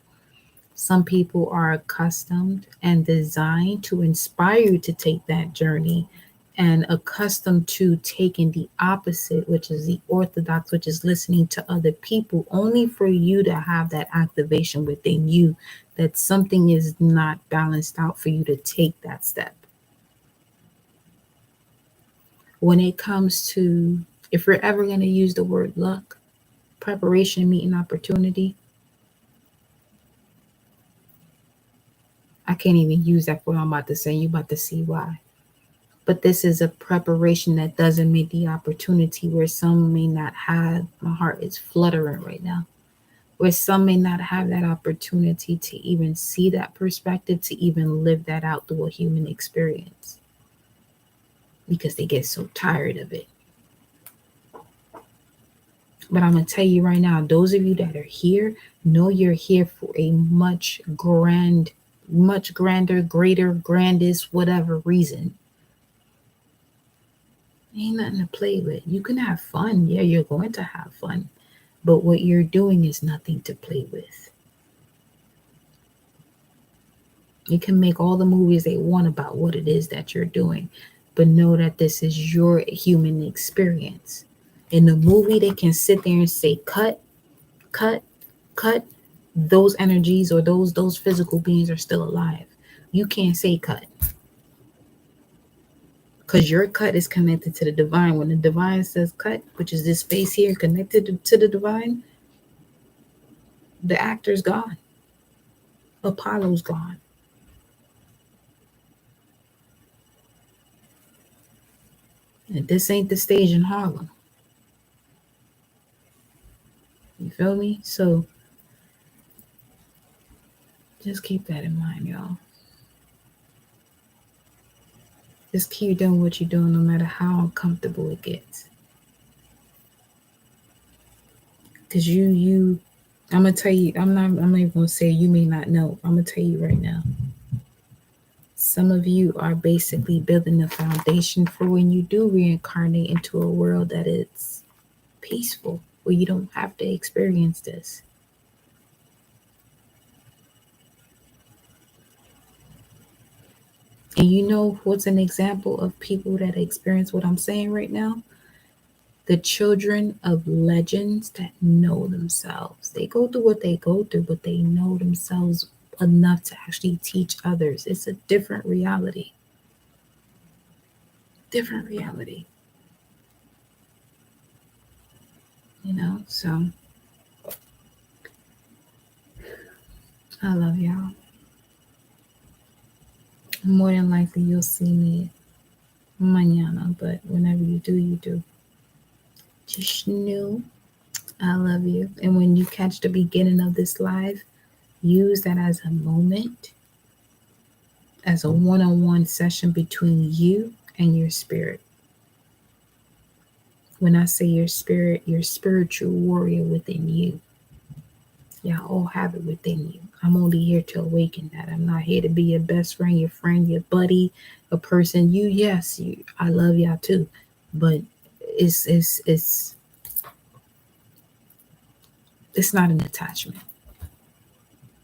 Some people are accustomed and designed to inspire you to take that journey and accustomed to taking the opposite, which is the orthodox, which is listening to other people, only for you to have that activation within you that something is not balanced out for you to take that step. When it comes to, if we're ever going to use the word luck, preparation, meeting opportunity, I can't even use that for what I'm about to say. You're about to see why. But this is a preparation that doesn't make the opportunity where some may not have, my heart is fluttering right now, where some may not have that opportunity to even see that perspective, to even live that out through a human experience because they get so tired of it. But I'm going to tell you right now, those of you that are here, know you're here for a much grander, greater, grandest, whatever reason. Ain't nothing to play with. You can have fun. Yeah, you're going to have fun. But what you're doing is nothing to play with. You can make all the movies they want about what it is that you're doing, but know that this is your human experience. In the movie, they can sit there and say, cut, cut, cut. Those energies or those physical beings are still alive. You can't say cut. Because your cut is connected to the divine. When the divine says cut, which is this space here connected to the divine, the actor's gone. Apollo's gone. And this ain't the stage in Harlem. You feel me? So just keep that in mind, y'all. Just keep doing what you're doing no matter how uncomfortable it gets. Because I'm going to tell you, I'm not even going to say you may not know. I'm going to tell you right now. Some of you are basically building the foundation for when you do reincarnate into a world that is peaceful, where you don't have to experience this. And you know what's an example of people that experience what I'm saying right now? The children of legends that know themselves. They go through what they go through, but they know themselves enough to actually teach others. It's a different reality. Different reality. You know, so I love y'all. More than likely you'll see me mañana, but whenever you do, you do. Just know I love you. And when you catch the beginning of this live, use that as a moment, as a one-on-one session between you and your spirit. When I say your spirit, your spiritual warrior within you. Y'all all have it within you. I'm only here to awaken that. I'm not here to be your best friend, your buddy, a person. I love y'all too. But it's not an attachment.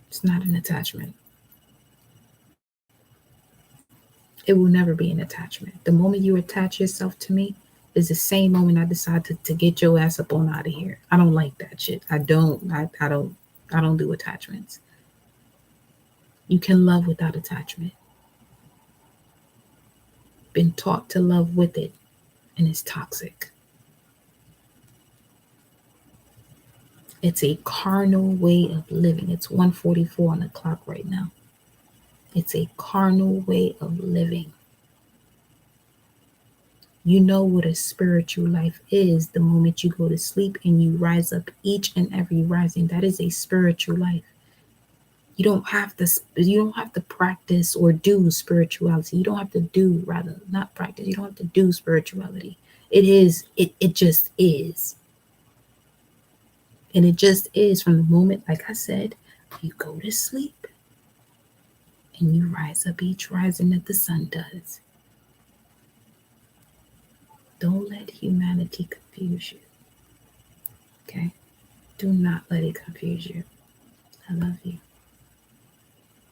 It's not an attachment. It will never be an attachment. The moment you attach yourself to me is the same moment I decide to get your ass up on out of here. I don't like that shit. I don't do attachments. You can love without attachment. Been taught to love with it, and it's toxic. It's a carnal way of living. It's 1:44 on the clock right now. It's a carnal way of living. You know what a spiritual life is the moment you go to sleep and you rise up each and every rising. That is a spiritual life. You don't have to practice or do spirituality. You don't have to do, rather, not practice. You don't have to do spirituality. It just is. And it just is from the moment, like I said, you go to sleep and you rise up each rising that the sun does. Don't let humanity confuse you. Okay? Do not let it confuse you. I love you.